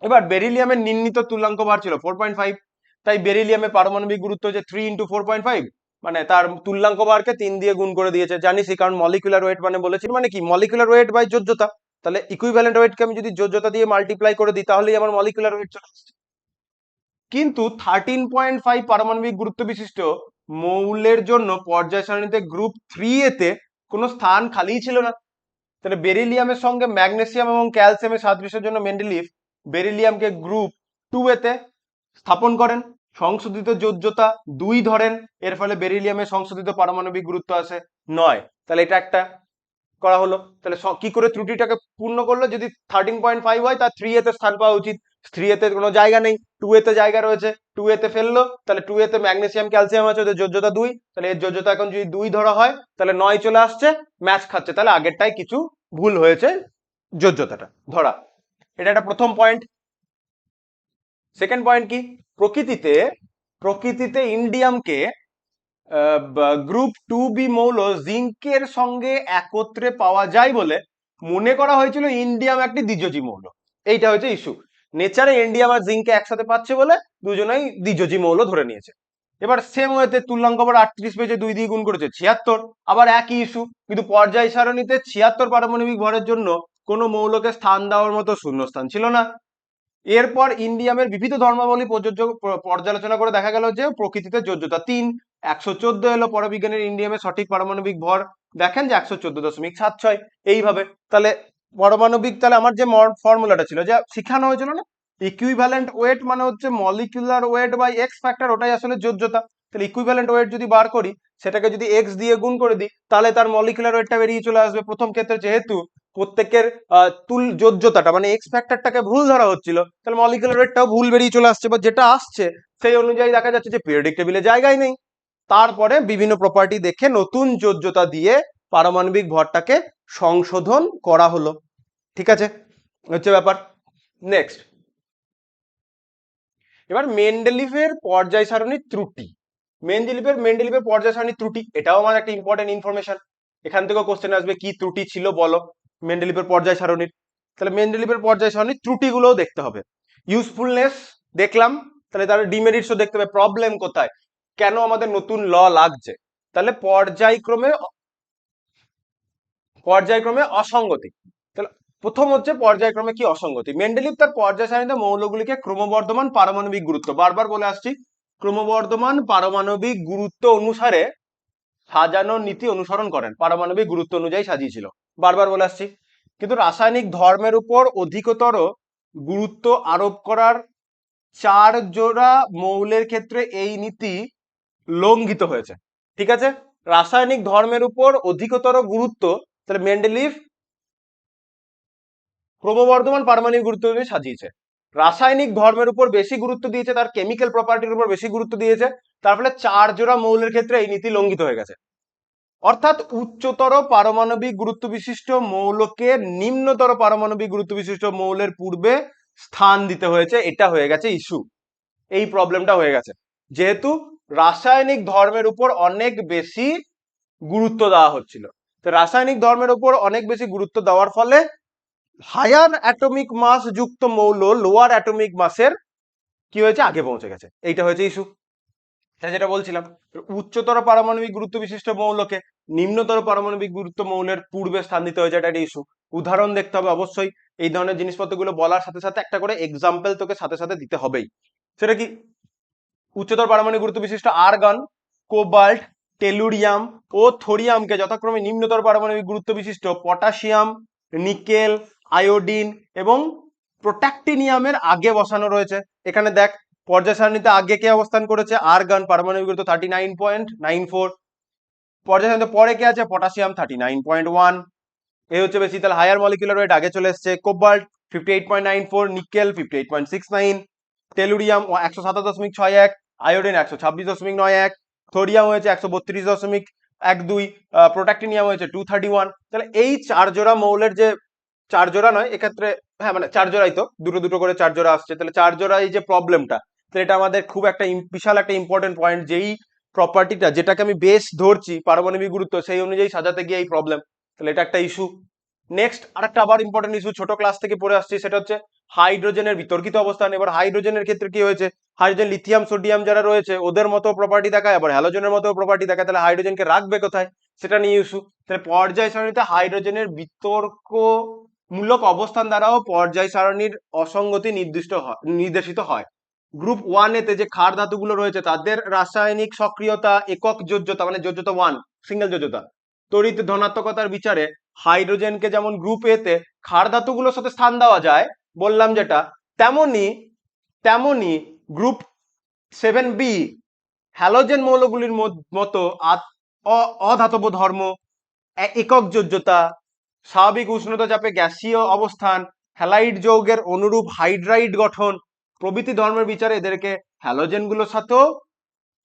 Speaker 1: এবার বেরিলিয়ামের নির্ণীত তুল্যাঙ্ক ভার ছিল 4.5, তাই বেরিলিয়ামের পারমাণবিক গুরুত্ব যে 3 × 4.5, মানে তার তুল্যাঙ্ক ভারকে 3 দিয়ে গুণ করে দিয়েছে, জানিস, কারণ মলিকুলার ওয়েট মানে বলেছি মানে কি, মলিকুলার ওয়েট বাই যোজ্যতা। তাহলে ইকুইভ্যালেন্ট ওয়েটকে আমি যদি যোজ্যতা দিয়ে মাল্টিপ্লাই করে দিই তাহলেই আমার মলিকুলার ওয়েট চলে আসছে। কিন্তু 13.5 পারমাণবিক গুরুত্ব বিশিষ্ট মৌলের জন্য পর্যায় সারণীতে গ্রুপ 3 তে কোনো স্থান খালি ছিল না। তাহলে বেরিলিয়ামের সঙ্গে ম্যাগনেসিয়াম এবং ক্যালসিয়ামের সাদৃশ্যের জন্য মেন্ডেলিফ বেরিলিয়ামকে গ্রুপ 2 তে স্থাপন করেন, সংশোধিত যোজ্যতা 2 ধরেন, এর ফলে বেরিলিয়ামের সংশোধিত পারমাণবিক গুরুত্ব আসে 9। তাহলে এটা একটা করা হলো। তাহলে কি করে ত্রুটিটাকে পূর্ণ করলো, যদি 13.5 হয় তার 3 তে স্থান পাওয়া উচিত, থ্রি এতে কোনো জায়গা নেই, টু এতে জায়গা রয়েছে, টু এতে ফেললো, তাহলে টু এতে ম্যাগনেসিয়াম ক্যালসিয়াম আছে, ওদের যোজ্যতা 2, তাহলে এর যোজ্যতা এখন যদি 2 ধরা হয় তাহলে 9 চলে আসছে, ম্যাচ খাচ্ছে, তাহলে আগেরটাই কিছু ভুল হয়েছে যোজ্যতাটা ধরা। এটা একটা প্রথম পয়েন্ট। সেকেন্ড পয়েন্ট কি, প্রকৃতিতে প্রকৃতিতে ইন্ডিয়ামকে গ্রুপ 2b মৌল জিঙ্কের সঙ্গে একত্রে পাওয়া যায় বলে মনে করা হয়েছিল ইন্ডিয়াম একটি দ্বিযোজী মৌল। এইটা হচ্ছে ইস্যু। নেচারে ইন্ডিয়াম আর জিঙ্কে একসাথে পাচ্ছে বলে দুজনেই দ্বিযোজী মৌল ধরে নিয়েছে। এবার সেম ওয়েতে তুল্যাঙ্ক আবার 38 পেয়েছে, 2 দিয়ে গুণ করেছে 76, আবার একই ইস্যু, কিন্তু পর্যায় সারণীতে 76 পারমাণবিক ভরের জন্য কোনো মৌলকে স্থান দেওয়ার মতো শূন্যস্থান ছিল না। এরপর ইন্ডিয়ামের বিবিধ ধর্মাবলী প্রযোজ্য পর্যালোচনা করে দেখা গেল যে প্রকৃতিতে যোজ্যতা 3, 114 এলো পরবিজ্ঞানের ইন্ডিয়ামের সঠিক পারমাণবিক ভর, দেখেন যে 114.76। এইভাবে তাহলে পারমাণবিক, তাহলে আমার যে ফর্মুলাটা ছিল যা শিখানো হয়েছিল না, ইকুইভ্যালেন্ট ওয়েট মানে হচ্ছে molecular weight by x factor, ওটাই আসলে যোজ্যতা। তাহলে ইকুইভ্যালেন্ট ওয়েট যদি বার করি, সেটাকে যদি এক্স দিয়ে গুণ করে দিই, তাহলে তার মলিকুলার ওয়েটটা বেরিয়ে চলে আসবে। প্রথম ক্ষেত্রে যেহেতু প্রত্যেকের তুল যোজ্যতাটা মানে এক্স ফ্যাক্টরটাকে ভুল ধরা হচ্ছিল, তাহলে মলিকুলার ওয়েটটাও ভুল বেরিয়ে চলে আসছে, বা যেটা আসছে সেই অনুযায়ী দেখা যাচ্ছে যে পিরিয়ডিক টেবিলে জায়গায় নেই। তারপরে বিভিন্ন প্রপার্টি দেখে নতুন যোজ্যতা দিয়ে পারমাণবিক ভরটাকে সংশোধন করা হলো। ঠিক আছে, হচ্ছে ব্যাপার। নেক্সট, এবার মেন্ডেলিভের পর্যায় সারণীর ত্রুটি। মেন্ডেলিভের পর্যায় সারণীর ত্রুটি, এটাও আমার একটা ইম্পর্টেন্ট ইনফরমেশন। এখান থেকেও কোশ্চেন আসবে কি ত্রুটি ছিল বলো মেন্ডেলিভের পর্যায় সারণীর। তাহলে মেন্ডেলিভের পর্যায় সারণীর ত্রুটিগুলোও দেখতে হবে। ইউজফুলনেস দেখলাম, তাহলে তার ডিমেরিটসও দেখতে হবে। প্রবলেম কোথায়, কেন আমাদের নতুন ল লাগছে, তাহলে পর্যায়ক্রমে অসঙ্গতি। তাহলে প্রথম হচ্ছে পর্যায়ক্রমে কি অসঙ্গতি। মেন্ডেলিভ তার পর্যায় সারণীতে মৌলগুলিকে ক্রমবর্ধমান পারমাণবিক গুরুত্ব, বারবার বলে আসছি, ক্রমবর্ধমান পারমাণবিক গুরুত্ব অনুসারে সাজানোর নীতি অনুসরণ করেন, পারমাণবিক গুরুত্ব অনুযায়ী সাজিয়েছিল, বারবার বলে আসছি। কিন্তু রাসায়নিক ধর্মের উপর অধিকতর গুরুত্ব আরোপ করার 4 জোড়া মৌলের ক্ষেত্রে এই নীতি লঙ্ঘিত হয়েছে। ঠিক আছে, রাসায়নিক ধর্মের উপর অধিকতর গুরুত্ব, তাহলে মেন্ডেলিভ ক্রমবর্ধমান পারমাণবিক গুরুত্ব দিয়ে সাজিয়েছে। রাসায়নিক ধর্মের উপর বেশি গুরুত্ব দিয়েছে, তার কেমিক্যাল প্রপার্টির উপর বেশি গুরুত্ব দিয়েছে, তার ফলে 4 জোড়া মৌলের ক্ষেত্রে এই নীতি লঙ্ঘিত হয়ে গেছে। অর্থাৎ উচ্চতর পারমাণবিক গুরুত্ব বিশিষ্ট মৌলকে নিম্নতর পারমাণবিক গুরুত্ব বিশিষ্ট মৌলের পূর্বে স্থান দিতে হয়েছে, এটা হয়ে গেছে ইস্যু। এই প্রবলেমটা হয়ে গেছে, যেহেতু রাসায়নিক ধর্মের উপর অনেক বেশি গুরুত্ব দেওয়া হচ্ছিল। তো রাসায়নিক ধর্মের উপর অনেক বেশি গুরুত্ব দেওয়ার ফলে হায়ার অ্যাটমিক মাস যুক্ত মৌল লোয়ার অ্যাটমিক মাসের কি হয়েছে, আগে পৌঁছে গেছে। এইটা হয়েছে ইস্যু। যেটা বলছিলাম, উচ্চতর পারমাণবিক গুরুত্ব বিশিষ্ট মৌলকে নিম্নতর পারমাণবিক গুরুত্ব মৌলের পূর্বে স্থান দিতে হয়েছে, এটা একটা ইস্যু। উদাহরণ দেখতে হবে অবশ্যই, এই ধরনের জিনিসপত্রগুলো বলার সাথে সাথে একটা করে এক্সাম্পল তোকে সাথে সাথে দিতে হবেই। সেটা কি, উচ্চতর পারমাণবিক গুরুত্ব বিশিষ্ট আর্গন, কোবাল্ট, টেলুরিয়াম ও থোরিয়ামকে যথাক্রমে নিম্নতর পারমাণবিক গুরুত্ব বিশিষ্ট পটাশিয়াম, নিকেল, আয়োডিন এবং প্রোট্যাক্টিনিয়ামের আগে বসানো রয়েছে। এখানে দেখ পর্যায় সারণীতে আগে কে অবস্থান করেছে, আর্গন পারমাণবিক গুরুত্ব 39.94, পর্যায় সারণীতে পরে কে আছে, পটাশিয়াম 39.1, এই হচ্ছে বেশি, তাহলে হায়ার মলিকুলার ওয়েট আগে চলে এসছে। Cobalt 58.94, nickel 58.69, tellurium 107.61, iodine 126.91, thorium হয়েছে 132.12, প্রোট্যাক্টিনিয়াম হয়েছে 231। তাহলে এই 4 জোড়া মৌলের যে 4 জোড়া নয় এক্ষেত্রে, হ্যাঁ মানে 4 জোড়াই তো, দুটো দুটো করে 4 জোড়া আসছে, তাহলে 4 জোড়া এই যে প্রবলেমটা, তাহলে এটা আমাদের খুব একটা বিশাল একটা ইম্পর্টেন্ট পয়েন্ট, যেই প্রপার্টিটা যেটাকে আমি বেশ ধরছি পারমাণবিক গুরুত্ব সেই অনুযায়ী সাজাতে গিয়ে এই প্রবলেম, তাহলে এটা একটা ইস্যু। নেক্সট আরেকটা আবার ইম্পর্টেন্ট ইস্যু, ছোট ক্লাস থেকে পড়ে আসছি, সেটা হচ্ছে হাইড্রোজেনের বিতর্কিত অবস্থান। এবার হাইড্রোজেনের ক্ষেত্রে কি হয়েছে, হাইড্রোজেন লিথিয়াম সোডিয়াম যারা রয়েছে ওদের মতো প্রপার্টি দেখায়, আবার হ্যালোজেনের মতো প্রপার্টি দেখায়, তাহলে হাইড্রোজেনকে রাখবে কোথায়, সেটা নিয়ে ইস্যু। তাহলে পর্যায় সারণীতে হাইড্রোজেনের বিতর্কমূলক অবস্থান দ্বারাও পর্যায় সারণীর অসঙ্গতি নির্দেশিত হয়। গ্রুপ 1 এতে যে ক্ষার ধাতুগুলো রয়েছে তাদের রাসায়নিক সক্রিয়তা একক যোজ্যতা মানে যোজ্যতা 1 সিঙ্গেল যোজ্যতা, তড়িৎ ধনাত্মকতার বিচারে হাইড্রোজেনকে যেমন গ্রুপ এ তে ক্ষার ধাতুগুলোর সাথে স্থান দেওয়া যায় বললাম যেটা, তেমনি তেমনি গ্রুপ 7b হ্যালোজেন মৌলগুলির মতো অধাতব ধর্ম, একক যোজ্যতা, স্বাভাবিক উষ্ণতা চাপে গ্যাসীয় অবস্থান, হ্যালাইড যৌগের অনুরূপ হাইড্রাইড গঠন প্রভৃতি ধর্মের বিচারে এদেরকে হ্যালোজেনগুলোর সাথেও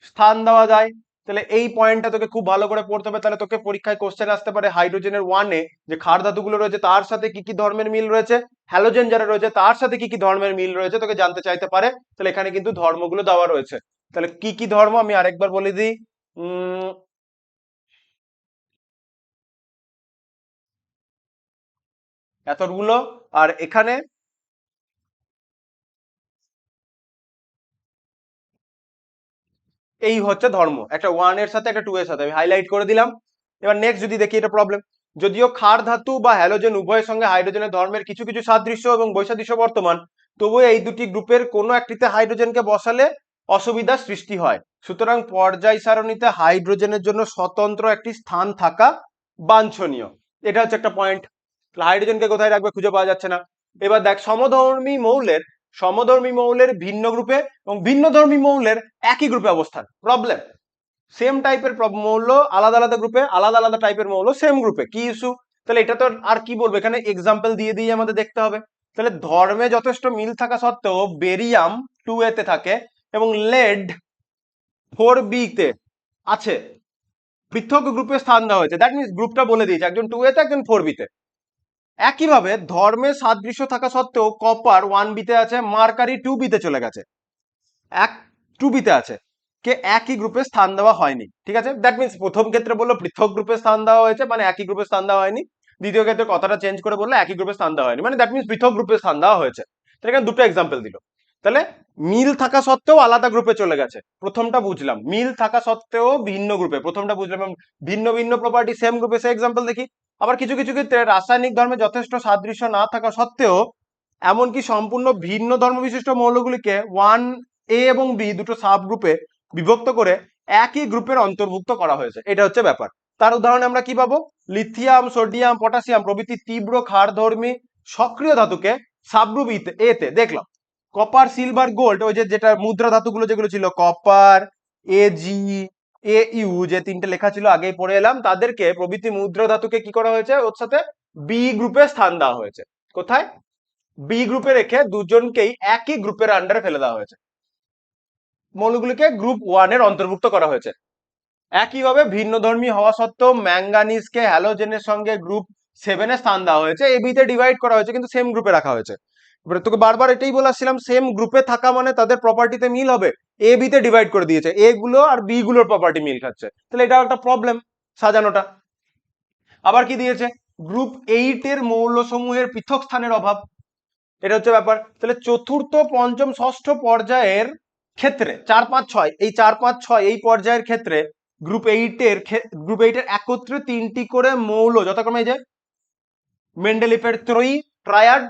Speaker 1: স্থান দেওয়া যায়। তাহলে এই পয়েন্টটা তোকে খুব ভালো করে পড়তে হবে, তাহলে তোকে পরীক্ষায় কোশ্চেন আসতে পারে হাইড্রোজেনের ওয়ানে যে ক্ষার ধাতুগুলো রয়েছে তার সাথে কি কি ধর্মের মিল রয়েছে, হ্যালোজেন যারা রয়েছে তার সাথে কি কি ধর্মের মিল রয়েছে তোকে জানতে চাইতে পারে। তাহলে এখানে কিন্তু ধর্মগুলো দেওয়া রয়েছে। তাহলে কি কি ধর্ম আমি আরেকবার বলে দিই। এতগুলো। আর এখানে এই হচ্ছে ধর্ম, একটা ওয়ান এর সাথে একটা টু এর সাথে আমি হাইলাইট করে দিলাম। এবার নেক্সট যদি দেখি এটা প্রবলেম, যদিও ক্ষার ধাতু বা হ্যালোজেন উভয়ের সঙ্গে হাইড্রোজেনের ধর্মের কিছু কিছু সাদৃশ্য এবং বৈসাদৃশ্য বর্তমান, তবুও এই দুটি গ্রুপের কোনো একটিতে হাইড্রোজেনকে বসালে অসুবিধার সৃষ্টি হয়। সুতরাং পর্যায় সারণীতে হাইড্রোজেনের জন্য স্বতন্ত্র একটি স্থান থাকা বাঞ্ছনীয়। এটা হচ্ছে একটা পয়েন্ট। হাইড্রোজেনকে কোথায় রাখবে খুঁজে পাওয়া যাচ্ছে না। এবার দেখ, সমধর্মী মৌলের ভিন্ন গ্রুপে এবং ভিন্নধর্মী মৌলের একই গ্রুপে অবস্থান, প্রবলেম। সেম টাইপের মৌল আলাদা আলাদা গ্রুপে, আলাদা আলাদা টাইপের মৌল সেম গ্রুপে, কি ইস্যু? তাহলে এটা তো আর কি বলবো, এখানে এক্সাম্পল দিয়ে দিয়ে আমাদের দেখতে হবে। তাহলে ধর্মে যথেষ্ট মিল থাকা সত্ত্বেও বেরিয়াম 2A তে থাকে এবং লেড 4B তে আছে, পৃথক গ্রুপে স্থান দেওয়া হয়েছে। দ্যাট মিনস গ্রুপটা বলে দিয়েছে, একজন 2A তে একজন 4B তে। একইভাবে ধর্মের সাদৃশ্য থাকা সত্ত্বেও কপার 1B তে আছে, মার্কারি 2B তে চলে গেছে, এক 2B তে আছে, কে একই গ্রুপে স্থান দেওয়া হয়নি। ঠিক আছে, দ্যাট মিনস প্রথম ক্ষেত্রে বললো পৃথক গ্রুপে স্থান দেওয়া হয়েছে, মানে একই গ্রুপে স্থান দেওয়া হয়নি। দ্বিতীয় ক্ষেত্রে কথাটা চেঞ্জ করে বললো একই গ্রুপে স্থান দেওয়া হয়নি, মানে দ্যাট মিনস পৃথক গ্রুপে স্থান দেওয়া হয়েছে। তাহলে এখানে দুটো এক্সাম্পল দিল। তাহলে মিল থাকা সত্ত্বেও আলাদা গ্রুপে চলে গেছে, প্রথমটা বুঝলাম। মিল থাকা সত্ত্বেও ভিন্ন গ্রুপে, প্রথমটা বুঝলাম। এবং ভিন্ন ভিন্ন প্রপার্টি সেম গ্রুপে, সে এক্সাম্পল দেখি। আবার কিছু কিছু ক্ষেত্রে রাসায়নিক ধর্মে যথেষ্ট সাদৃশ্য না থাকা সত্ত্বেও এমনকি সম্পূর্ণ ভিন্ন ধর্ম বিশিষ্ট মৌলগুলিকে 1A এবং B দুটো সাব গ্রুপে বিভক্ত করে একই গ্রুপের অন্তর্ভুক্ত করা হয়েছে। এটা হচ্ছে ব্যাপার। তার উদাহরণে আমরা কি পাবো? লিথিয়াম, সোডিয়াম, পটাশিয়াম প্রভৃতি তীব্র ক্ষারধর্মী সক্রিয় ধাতুকে সাবগ্রুপ এ তে দেখলাম। কপার, সিলভার, গোল্ড, ওই যেটা মুদ্রা ধাতুগুলো যেগুলো ছিল কপার, Ag, Au, যে তিনটে লেখা ছিল আগেই পড়ে এলাম, তাদেরকে প্রভৃতি মুদ্রা ধাতুকে কি করা হয়েছে? ওর সাথে বি গ্রুপে স্থান দেওয়া হয়েছে। কোথায়? বি গ্রুপে রেখে দুজনকেই একই গ্রুপের আন্ডারে ফেলে দেওয়া হয়েছে, মৌলগুলিকে গ্রুপ 1 এর অন্তর্ভুক্ত করা হয়েছে। একইভাবে ভিন্নধর্মী হওয়া সত্ত্বেও ম্যাঙ্গানিজকে হ্যালোজেনের সঙ্গে গ্রুপ 7 এ স্থান দেওয়া হয়েছে, এ বি তে ডিভাইড করা হয়েছে কিন্তু সেম গ্রুপে রাখা হয়েছে। এবারে তোকে বারবার এটাই বলেছিলাম, সেম গ্রুপে থাকা মানে তাদের প্রপার্টিতে মিল হবে। এ বি তে ডিভাইড করে দিয়েছে, এ গুলো আর বি গুলোর প্রপার্টি মিল খাচ্ছে, তাহলে এটা একটা প্রবলেম সাজানোটা। আবার কি দিয়েছে? গ্রুপ 8 এর মৌল সমূহের পৃথক স্থানের অভাব, এটা হচ্ছে ব্যাপার। তাহলে চতুর্থ, পঞ্চম, ষষ্ঠ পর্যায়ের ক্ষেত্রে 4, 5, 6, এই 4, 5, 6 এই পর্যায়ের ক্ষেত্রে গ্রুপ 8 এর একত্রে 3টি করে মৌল যথাক্রমে এই যে মেন্ডেলিফের ট্রায়াড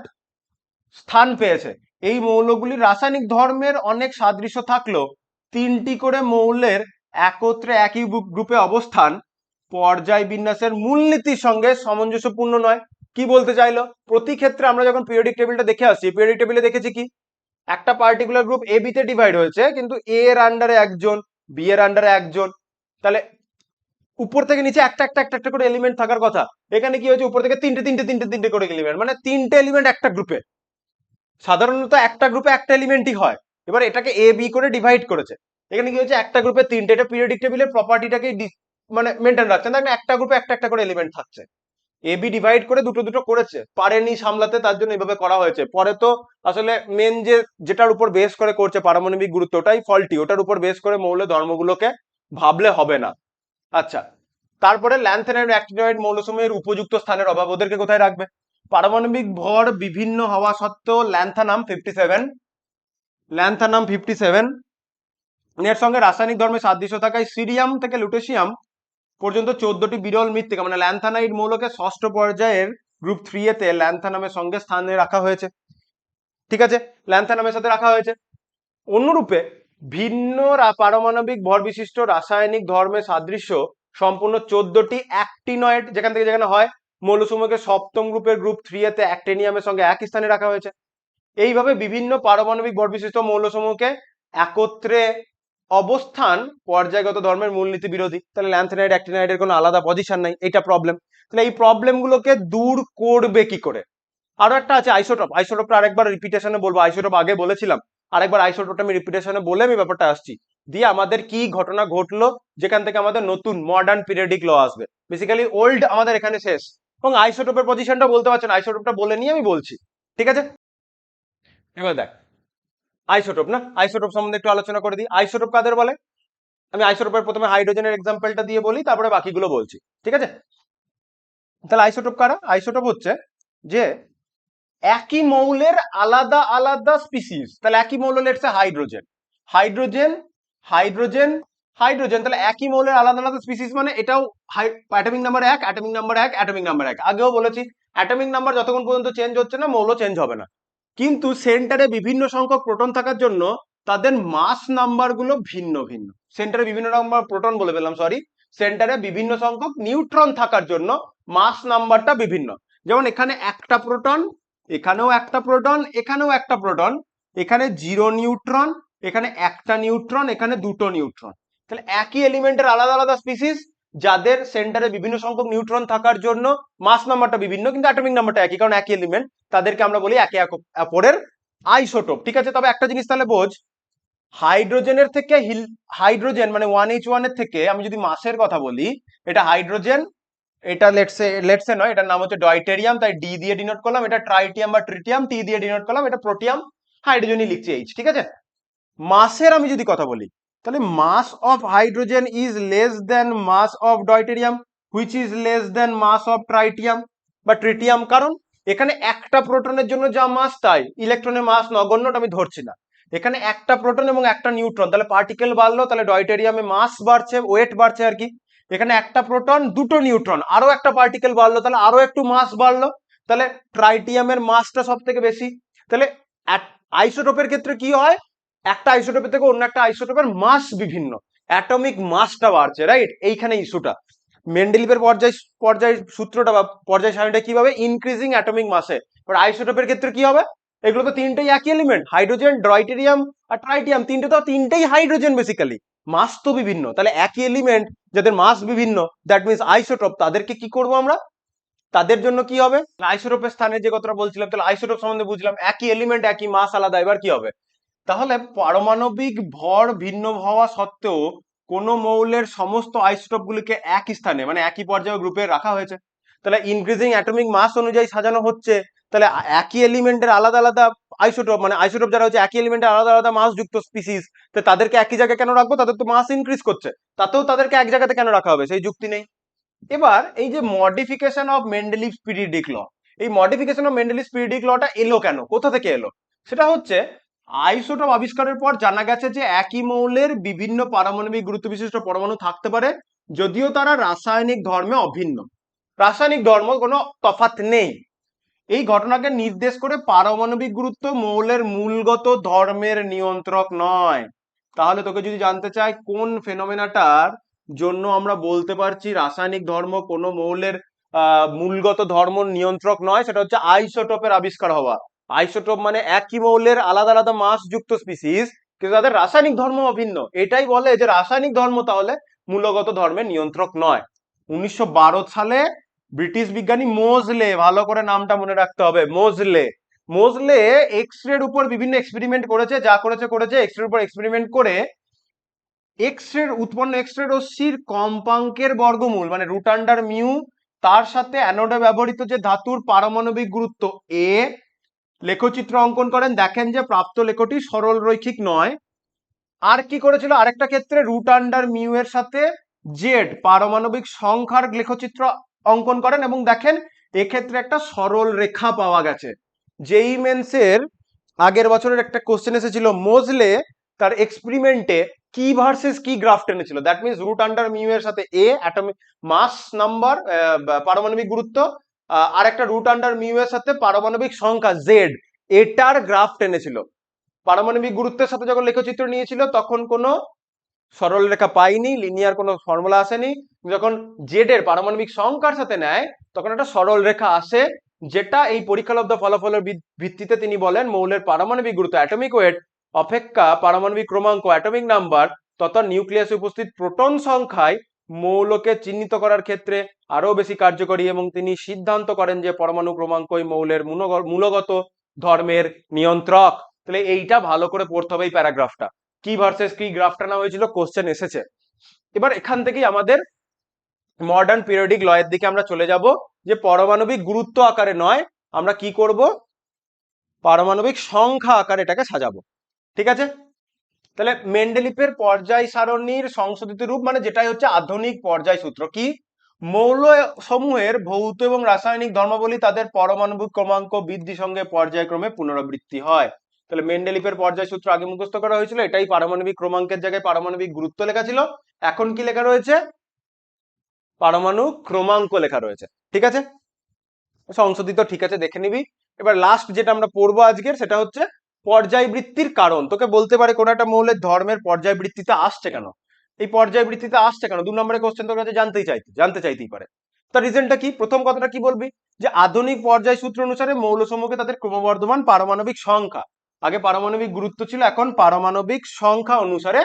Speaker 1: স্থান পেয়েছে। এই মৌলগুলির রাসায়নিক ধর্মের অনেক সাদৃশ্য থাকলেও 3টি করে মৌলের একত্রে একই গ্রুপে অবস্থান পর্যায় বিন্যাসের মূলনীতির সঙ্গে সামঞ্জস্যপূর্ণ নয়। কি বলতে চাইলো? প্রতি ক্ষেত্রে আমরা যখন পিরিয়ডিক টেবিলটা দেখে আসছি, পিরিয়ডিক টেবিলে দেখেছি কি একটা পার্টিকুলার গ্রুপ এ বি তে ডিভাইড হয়েছে, কিন্তু এ এর আন্ডারে একজন, বি এর আন্ডারে একজন। তাহলে উপর থেকে নিচে একটা একটা একটা একটা করে এলিমেন্ট থাকার কথা, এখানে কি হয়েছে? উপর থেকে তিনটে তিনটে তিনটে তিনটে করে এলিমেন্ট, মানে তিনটে এলিমেন্ট একটা গ্রুপে। সাধারণত একটা গ্রুপে একটা এলিমেন্টই হয়, এবার এটাকে এ বি করে ডিভাইড করেছে। এখানে কি হচ্ছে? একটা গ্রুপে তিনটে, এটা পিরিয়ডিক টেবিলের প্রপার্টিটাকে মানে মেনটেন রাখছে, না একটা গ্রুপে একটা একটা করে এলিমেন্ট থাকছে। এ বি ডিভাইড করে দুটো দুটো করেছে, পারেনি সামলাতে, তার জন্য এভাবে করা হয়েছে। পরে তো আসলে মেন যেটার উপর বেস করে করছে পারমাণবিক গুরুত্ব, ওটাই ফল্টি, ওটার উপর বেস করে মৌল ধর্মগুলোকে ভাবলে হবে না। আচ্ছা, তারপরে ল্যান্থানাইড অ্যাক্টিনাইড মৌলসমূহের উপযুক্ত স্থানের অভাব, ওদেরকে কোথায় রাখবে? পারমাণবিক ভর বিভিন্ন হওয়া সত্ত্বেও ল্যান্থানাম 57 এর সঙ্গে রাসায়নিক ধর্মে সাদৃশ্য থাকায় সিরিয়াম থেকে লুটেশিয়াম পর্যন্ত 14টি বিরল মৃত্তিকা মানে ল্যান্থানাইড মৌলকে ষষ্ঠ পর্যায়ের গ্রুপ 3 তে ল্যান্থানামের সঙ্গে স্থানে রাখা হয়েছে। ঠিক আছে, ল্যান্থানামের সাথে রাখা হয়েছে। অন্যরূপে ভিন্ন পারমাণবিক ভর বিশিষ্ট রাসায়নিক ধর্মের সাদৃশ্য সম্পূর্ণ 14টি অ্যাক্টিনয়েড যেখান থেকে যেখানে হয় মৌলসমূহকে সপ্তম গ্রুপের গ্রুপ 3 তে অ্যাক্টিনিয়ামের সঙ্গে একই স্থানে রাখা হয়েছে। এইভাবে বিভিন্ন পারমাণবিক ভর বিশিষ্ট মৌলসমূহকে একত্রে অবস্থান পর্যায়গত ধর্মের মূলনীতি বিরোধী। তাহলে ল্যান্থানাইড অ্যাক্টিনাইডের কোনো আলাদা পজিশন নাই, এটা প্রবলেম। তাহলে এই প্রবলেম গুলোকে দূর করবে কি করে? আরো একটা আছে আইসোটোপ। আইসোটোপটা আরেকবার রিপিটেশনে বলবো, আইসোটোপ আগে বলেছিলাম, আরেকবার আইসোটোপটা আমি রিপিটেশনে বলে আমি ব্যাপারটা আসছি। দিয়ে আমাদের কি ঘটনা ঘটলো যেখান থেকে আমাদের নতুন মডার্ন পিরিয়ডিক ল আসবে। বেসিক্যালি ওল্ড আমাদের এখানে শেষ, এবং আইসোটোপের পজিশনটা বলতে পারছেন, আইসোটোপটা বলে নিয়ে আমি বলছি, ঠিক আছে? এবার দেখ, আইসোটোপ না, আইসোটোপ সম্বন্ধে একটু আলোচনা করে দিই। আইসোটোপ কাদের বলে? আমি আইসোটোপের প্রথমে হাইড্রোজেনের এক্সাম্পলটা দিয়ে বলি, তারপরে বাকিগুলো বলছি, ঠিক আছে? তাহলে আইসোটোপ কারা? আইসোটোপ হচ্ছে যে একই মৌলের আলাদা আলাদা স্পিসিস। তাহলে একই মৌল, let's say hydrogen, hydrogen, hydrogen, hydrogen, তাহলে একই মৌলের আলাদা আলাদা স্পিসিস, মানে এটাও atomic number 1, atomic number 1, atomic number 1। আগেও বলেছি অ্যাটমিক নাম্বার যতক্ষণ পর্যন্ত চেঞ্জ হচ্ছে না মৌল চেঞ্জ হবে না। কিন্তু সেন্টারে বিভিন্ন সংখ্যক প্রোটন থাকার জন্য তাদের মাস নাম্বার গুলো ভিন্ন ভিন্ন। সেন্টারে বিভিন্ন নাম্বার প্রোটন বলে পেলাম, সরি, সেন্টারে বিভিন্ন সংখ্যক নিউট্রন থাকার জন্য মাস নাম্বারটা বিভিন্ন। যেমন এখানে একটা প্রোটন, এখানেও একটা প্রোটন, এখানেও একটা প্রোটন, এখানে 0 নিউট্রন, এখানে একটা নিউট্রন, এখানে দুটো নিউট্রন। তাহলে একই এলিমেন্টের আলাদা আলাদা স্পিসিস, যাদের সেন্টারে বিভিন্ন সংখ্যক নিউট্রন থাকার জন্য মাস নাম্বারটা বিভিন্ন কিন্তু অ্যাটমিক নাম্বারটা একই, কারণ একই এলিমেন্ট, তাদেরকে আমরা বলি একে অপরের আইসোটোপ, ঠিক আছে? তবে একটা জিনিস তাহলে বোঝ, হাইড্রোজেনের থেকে হাইড্রোজেন মানে 1H1 এর থেকে আমি যদি মাসের কথা বলি, এটা হাইড্রোজেন, এটা লেটসে নয়, এটার নাম হচ্ছে ডয়টেরিয়াম, তাই ডি দিয়ে ডিনোট করলাম। এটা ট্রাইটিয়াম বা ট্রিটিয়াম, টি দিয়ে ডিনোট করলাম। এটা প্রোটিয়াম, হাইড্রোজেনই লিখছি এইচ, ঠিক আছে? মাসের আমি যদি কথা বলি, তাহলে mass of hydrogen is less than mass of deuterium, which is less than mass of tritium বা ট্রিটিয়াম। কারণ এখানে একটা প্রোটনের জন্য যা মাস, তাই ইলেকট্রনের মাস নগণ্য, আমি ধরছি না। এখানে একটা প্রোটন এবং একটা নিউট্রন, তাহলে পার্টিকেল বাড়লো, তাহলে ডয়টেরিয়ামে মাস বাড়ছে, ওয়েট বাড়ছে আর কি। এখানে একটা প্রোটন, দুটো নিউট্রন, আরো একটা পার্টিকেল বাড়লো, তাহলে আরো একটু মাস বাড়লো, তাহলে ট্রাইটিয়ামের মাসটা সব থেকে বেশি। তাহলে আইসোটোপের ক্ষেত্রে কি হয়, একটা আইসোটোপের থেকে অন্য একটা আইসোটোপের মাস বিভিন্ন, অ্যাটমিক মাসটা বাড়ছে, রাইট? এইখানে ইস্যুটা মেন্ডেলিভের পর্যায় সূত্রটা বা পর্যায় সারণীটা কিভাবে, ইনক্রিজিং অ্যাটমিক মাসে। বাট আইসোটোপের ক্ষেত্রে কি হবে, এগুলো তো তিনটেই একই এলিমেন্ট, হাইড্রোজেন, ডয়টেরিয়াম আর ট্রাইটিয়াম, তিনটেই হাইড্রোজেন, বেসিক্যালি মাস তো বিভিন্ন। তাহলে একই এলিমেন্ট যাদের মাস বিভিন্ন, দ্যাট মিনস আইসোটোপ, তাদেরকে কি করব আমরা, তাদের জন্য কি হবে, আইসোটোপের স্থানে যে কথাটা বলছিলাম, তাহলে আইসোটোপ সম্বন্ধে বুঝলাম, একই এলিমেন্ট একই মাস আলাদা। এবার কি হবে, তাহলে পারমাণবিক ভর ভিন্ন হওয়া সত্ত্বেও কোন মৌলের সমস্ত আইসোটোপ গুলিকে এক স্থানে মানে একই পর্যায়ে গ্রুপে রাখা হয়েছে। তাহলে ইনক্রিজিং অ্যাটমিক মাস অনুযায়ী সাজানো হচ্ছে। তাহলে একই এলিমেন্টের আলাদা আলাদা আইসোটোপ, মানে আইসোটোপ যারা হচ্ছে একই এলিমেন্টের আলাদা আলাদা মাস যুক্ত স্পিসিস, তো তাদেরকে একই জায়গায় কেন রাখবো, তাদের তো মাস ইনক্রিজ করছে, তাতেও তাদেরকে এক জায়গাতে কেন রাখা হবে, সেই যুক্তি নেই। এবার এই যে মডিফিকেশন অফ মেন্ডেলিভস পিরিয়ডিক ল, এই মডিফিকেশন অফ মেন্ডেলিভস পিরিয়ডিক লটা এলো কেন, কোথা থেকে এলো? সেটা হচ্ছে আইসোটোপ আবিষ্কারের পর জানা গেছে যে একই মৌলের বিভিন্ন পারমাণবিক গুরুত্ব বিশিষ্ট পরমাণু থাকতে পারে, যদিও তারা রাসায়নিক ধর্মে অভিন্ন। রাসায়নিক ধর্ম কোনো তফাৎ নেই। এই ঘটনাকে নির্দেশ করে পারমাণবিক গুরুত্ব মৌলের মূলগত ধর্মের নিয়ন্ত্রক নয়। তাহলে তোকে যদি জানতে চাই কোন ফেনোমেনাটার জন্য আমরা বলতে পারছি রাসায়নিক ধর্ম কোনো মৌলের মূলগত ধর্ম নিয়ন্ত্রক নয়, সেটা হচ্ছে আইসোটোপের আবিষ্কার হওয়া। আইসোটোপ মানে একই মৌলের আলাদা আলাদা মাস যুক্ত স্পিসিস, কিন্তু তাদের রাসায়নিক ধর্ম অভিন্ন। এটাই বলে যে রাসায়নিক ধর্ম তাহলে মূলগত ধর্মের নিয়ন্ত্রক নয়। 1912 সালে ব্রিটিশ বিজ্ঞানী মোজলে, ভালো করে নামটা মনে রাখতে হবে, মোজলে এক্স রের উপর বিভিন্ন এক্সপেরিমেন্ট করেছে, যা করেছে এক্স রের উপর এক্সপেরিমেন্ট করে এক্স রের উৎপন্ন এক্স রে রশ্মির কম্পাঙ্কের বর্গমূল মানে রুট আন্ডার মিউ, তার সাথে অ্যানোডে ব্যবহৃত যে ধাতুর পারমাণবিক গুরুত্ব এ, লেখচিত্র অঙ্কন করেন, দেখেন যে প্রাপ্ত লেখটি সরল রৈখিক নয়। আর কি করেছিল, আরেকটা ক্ষেত্রে রুট আন্ডার মিউ এর সাথে জেড পারমাণবিক সংখ্যার লেখচিত্র অঙ্কন করেন এবং দেখেন এক্ষেত্রে একটা সরল রেখা পাওয়া গেছে। জেই মেন্সের আগের বছরের একটা কোশ্চেন এসেছিল, মোজলে তার এক্সপেরিমেন্টে কি ভার্সেস কি গ্রাফ টেনেছিল, that means root under mu এর সাথে এ অ্যাটমিক মাস নাম্বার পারমাণবিক গুরুত্ব, আর একটা রুট আন্ডার মিউ এর সাথে পারমাণবিক সংখ্যা জেড, এটার গ্রাফ টেনেছিল। পারমাণবিক গুরুত্বের সাথে যখন লেখচিত্র নিয়েছিল তখন কোনো সরল রেখা পাইনি, লিনিয়ার কোনো ফর্মুলা আসেনি। যখন জেড এর পারমাণবিক সংখ্যার সাথে নেয় তখন একটা সরল রেখা আসে, যেটা এই পরীক্ষালব্ধ ফলাফলের ভিত্তিতে তিনি বলেন মৌলের পারমাণবিক গুরুত্ব অ্যাটমিক ওয়েট অপেক্ষা পারমাণবিক ক্রমাঙ্ক অ্যাটমিক নাম্বার তথা নিউক্লিয়াসে উপস্থিত প্রোটন সংখ্যায় মৌলকে চিহ্নিত করার ক্ষেত্রে আরো বেশি কার্যকরী এবং তিনি সিদ্ধান্ত করেন যে পরমাণু ক্রমাঙ্কই মৌলের মূলগত ধর্মের নিয়ন্ত্রক। তাহলে এইটা ভালো করে পড়তে হবে এই প্যারাগ্রাফটা, কি ভার্সেস কি গ্রাফটা না হয়েছিল, কোশ্চেন এসেছে। এবার এখান থেকেই আমাদের মডার্ন পিরিয়ডিক ল এর দিকে আমরা চলে যাব, যে পারমাণবিক গুরুত্ব আকারে নয়, আমরা কি করব, পারমাণবিক সংখ্যা আকারে এটাকে সাজাবো। ঠিক আছে, তাহলে মেন্ডেলিফের পর্যায় সারণীর সংশোধিত রূপ মানে যেটাই হচ্ছে আধুনিক পর্যায় সূত্র। কি, মৌল সমূহের ভৌত এবং রাসায়নিক ধর্মাবলী তাদের পারমাণবিক ক্রমাঙ্ক বৃদ্ধি সঙ্গে পর্যায়ক্রমে পুনরাবৃত্তি হয়। তাহলে মেন্ডেলিফের পর্যায় সূত্র আগে মুখস্থ করা হয়েছিল, এটাই পারমাণবিক ক্রমাঙ্কের জায়গায় পারমাণবিক গুরুত্ব লেখা ছিল, এখন কি লেখা রয়েছে, পারমাণু ক্রমাঙ্ক লেখা রয়েছে। ঠিক আছে, সংশোধিত, ঠিক আছে, দেখে নিবি। এবার লাস্ট যেটা আমরা পড়বো আজকের, সেটা হচ্ছে পর্যায়বৃত্তির কারণ। তোকে বলতে পারে কোন একটা মৌলের ধর্মের পর্যায়বৃত্তিতে আসছে কেন, এই পর্যায়বৃত্তিতে আসছে কেন, 2 নম্বরের কোশ্চেন তোর কাছে জানতে চাইতেই পারে। তার রিজনটা কি, প্রথম কথাটা কি বলবি, যে আধুনিক পর্যায় সূত্র অনুসারে মৌলসমূহকে তাদের ক্রমবর্ধমান পারমাণবিক সংখ্যা, আগে পারমাণবিক গুরুত্ব ছিল, এখন পারমাণবিক সংখ্যা অনুসারে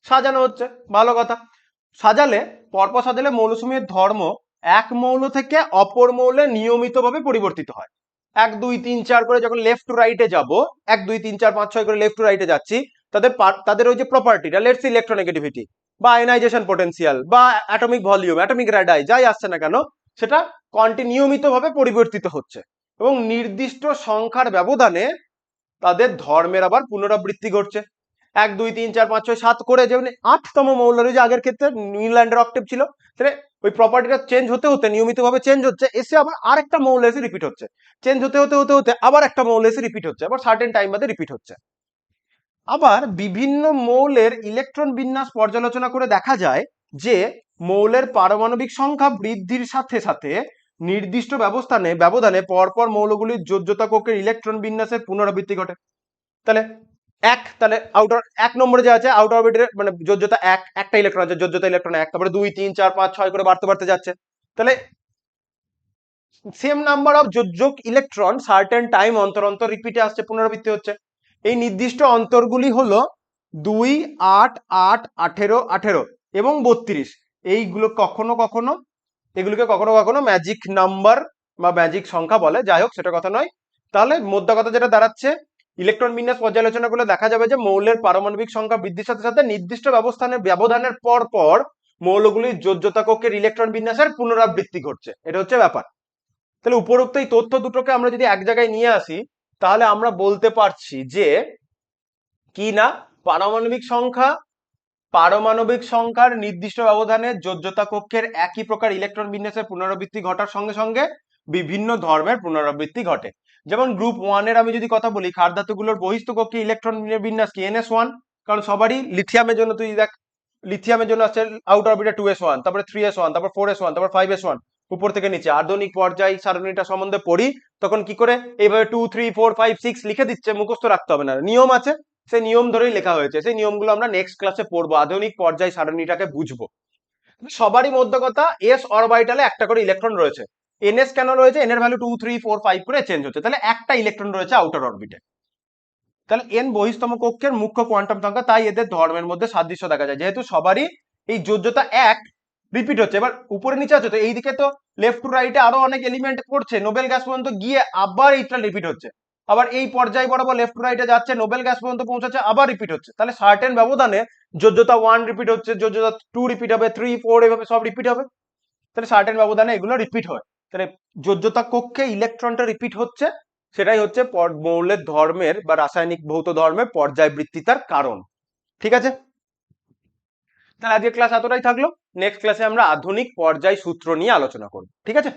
Speaker 1: সাজানো হচ্ছে। ভালো কথা, সাজালে পরপর সাজালে মৌলসমূহের ধর্ম এক মৌল থেকে অপর মৌলে নিয়মিতভাবে পরিবর্তিত হয়। 1 2 3 4 করে যখন লেফট টু রাইটে যাব, 1 2 3 4 5 6 করে লেফট টু রাইটে যাচ্ছি, তাদের ওই যে প্রপার্টিটা, লেটস সি ইলেকট্রোনেগেটিভিটি বা আয়নাইজেশন পটেনশিয়াল বা অ্যাটমিক ভলিউম, অ্যাটমিক রেডাই, যাই আসছে না কেন, সেটা নিয়মিতভাবে পরিবর্তিত হচ্ছে এবং নির্দিষ্ট সংখ্যার ব্যবধানে তাদের ধর্মের আবার পুনরাবৃত্তি ঘটছে। 1 2 3 4 5 6 7 করে যেমন 8তম মৌলের যে আগের ক্ষেত্রে নিউল্যান্ডের অক্টেভ ছিল, তাহলে ওই প্রপার্টিটা চেঞ্জ হতে হতে নিয়মিতভাবে চেঞ্জ হচ্ছে, এসে আবার আরেকটা মৌল এসে রিপিট হচ্ছে, চেঞ্জ হতে হতে হতে হতে আবার একটা মৌল এসে রিপিট হচ্ছে, আবার সার্টেন টাইম বাদে রিপিট হচ্ছে। আবার বিভিন্ন মৌলের ইলেকট্রন বিন্যাস পর্যালোচনা করে দেখা যায় যে মৌলের পারমাণবিক সংখ্যা বৃদ্ধির সাথে সাথে নির্দিষ্ট ব্যবধানে পরপর মৌলগুলির যোজ্যতা কক্ষের ইলেকট্রন বিন্যাসের পুনরাবৃত্তি ঘটে। তাহলে তাহলে আউটার 1 নম্বরে যে আছে আউটার অরবিটের মানে যোজ্যতা একটা ইলেকট্রন আছে, যোজ্যতা ইলেকট্রন 1, তারপরে 2 3 4 5 6 করে বাড়তে যাচ্ছে। তাহলে সেম নাম্বার অফ যোজ্যক ইলেকট্রন সার্টেন টাইম অন্তর অন্তর রিপিটে আসছে, পুনরাবৃত্তি হচ্ছে। এই নির্দিষ্ট অন্তরগুলি হলো 2 8 8 18 18 এবং 32। এইগুলো এগুলোকে কখনো কখনো ম্যাজিক নাম্বার বা ম্যাজিক সংখ্যা বলে, যাই হোক সেটা কথা নয়। তাহলে মোদ্দা কথা যেটা দাঁড়াচ্ছে, ইলেকট্রন বিন্যাস পর্যালোচনা করলে দেখা যাবে যে মৌলের পারমাণবিক সংখ্যা বৃদ্ধির সাথে সাথে নির্দিষ্ট ব্যবধানের পর পর মৌলগুলির যোজ্যতা কক্ষের ইলেকট্রন বিন্যাসের পুনরাবৃত্তি ঘটছে, এটা হচ্ছে ব্যাপার। তাহলে উপরোক্ত এই তথ্য দুটোকে আমরা যদি এক জায়গায় নিয়ে আসি, তাহলে আমরা বলতে পারছি যে কি না, পারমাণবিক সংখ্যার নির্দিষ্ট ব্যবধানে যোজ্যতা কক্ষের একই প্রকার ইলেকট্রন বিন্যাসের পুনরাবৃত্তি ঘটার সঙ্গে সঙ্গে বিভিন্ন ধর্মের পুনরাবৃত্তি ঘটে। যেমন গ্রুপ 1 এর আমি যদি কথা বলি, ক্ষার ধাতুগুলোর বহিস্থ কক্ষে ইলেকট্রন বিন্যাস কি NS1, কারণ সবারই লিথিয়ামের জন্য তুই দেখ, লিথিয়ামের জন্য আসছে আউটার অরবিটে 2s1, তারপরে 3s1, তারপর 4s1, তারপর 5s1, উপর থেকে নিচে। আধুনিক পর্যায় সারণীটা সম্বন্ধে পড়ি তখন কি করে এইভাবে 2 3 4 5 6 লিখে দিচ্ছে, মুখস্থ রাখতে হবে না, নিয়ম আছে, সেই নিয়ম ধরেই লেখা হয়েছে, সেই নিয়মগুলো আমরা নেক্সট ক্লাসে পড়বো, আধুনিক পর্যায় সারণীটাকে বুঝবো। সবারই মধ্যে কথা এস অরবিটালে একটা করে ইলেকট্রন রয়েছে, এনএস কেন রয়েছে, এন এর ভ্যালু 2 3 4 5 করে চেঞ্জ হচ্ছে, তাহলে একটা ইলেকট্রন রয়েছে আউটার অরবিটে। তাহলে এন বহিস্তম কক্ষের মুখ্য কোয়ান্টাম সংখ্যা, তাই এদের ধর্মের মধ্যে সাদৃশ্য দেখা যায়, যেহেতু সবারই এই যোজ্যতা 1 রিপিট হচ্ছে। এবার উপরে নিচে আছে তো এইদিকে তো লেফট টু রাইটে আরো অনেক এলিমেন্ট পড়ছে, নোবেল গ্যাস পর্যন্ত গিয়ে আবার এইটা রিপিট হচ্ছে, আবার এই পর্যায় বরাবর লেফট টু রাইটে যাচ্ছে, নোবেল গ্যাস পর্যন্ত পৌঁছাচ্ছে, আবার রিপিট হচ্ছে। তাহলে সার্টেন ব্যবধানে যোজ্যতা 1 রিপিট হচ্ছে, যোজ্যতা 2 রিপিট হবে, 3 4 এভাবে সব রিপিট হবে। তাহলে সার্টেন ব্যবধানে এগুলো রিপিট হয়, তাহলে যোজ্যতা কক্ষে ইলেকট্রনটা রিপিট হচ্ছে, সেটাই হচ্ছে মৌলের ধর্মের বা রাসায়নিক ভৌত ধর্মের পর্যায়বৃত্তিতার কারণ। ঠিক আছে, তাহলে আজকের ক্লাস এতটাই থাকলো, নেক্সট ক্লাসে আমরা আধুনিক পর্যায় সূত্র নিয়ে আলোচনা করব। ঠিক আছে।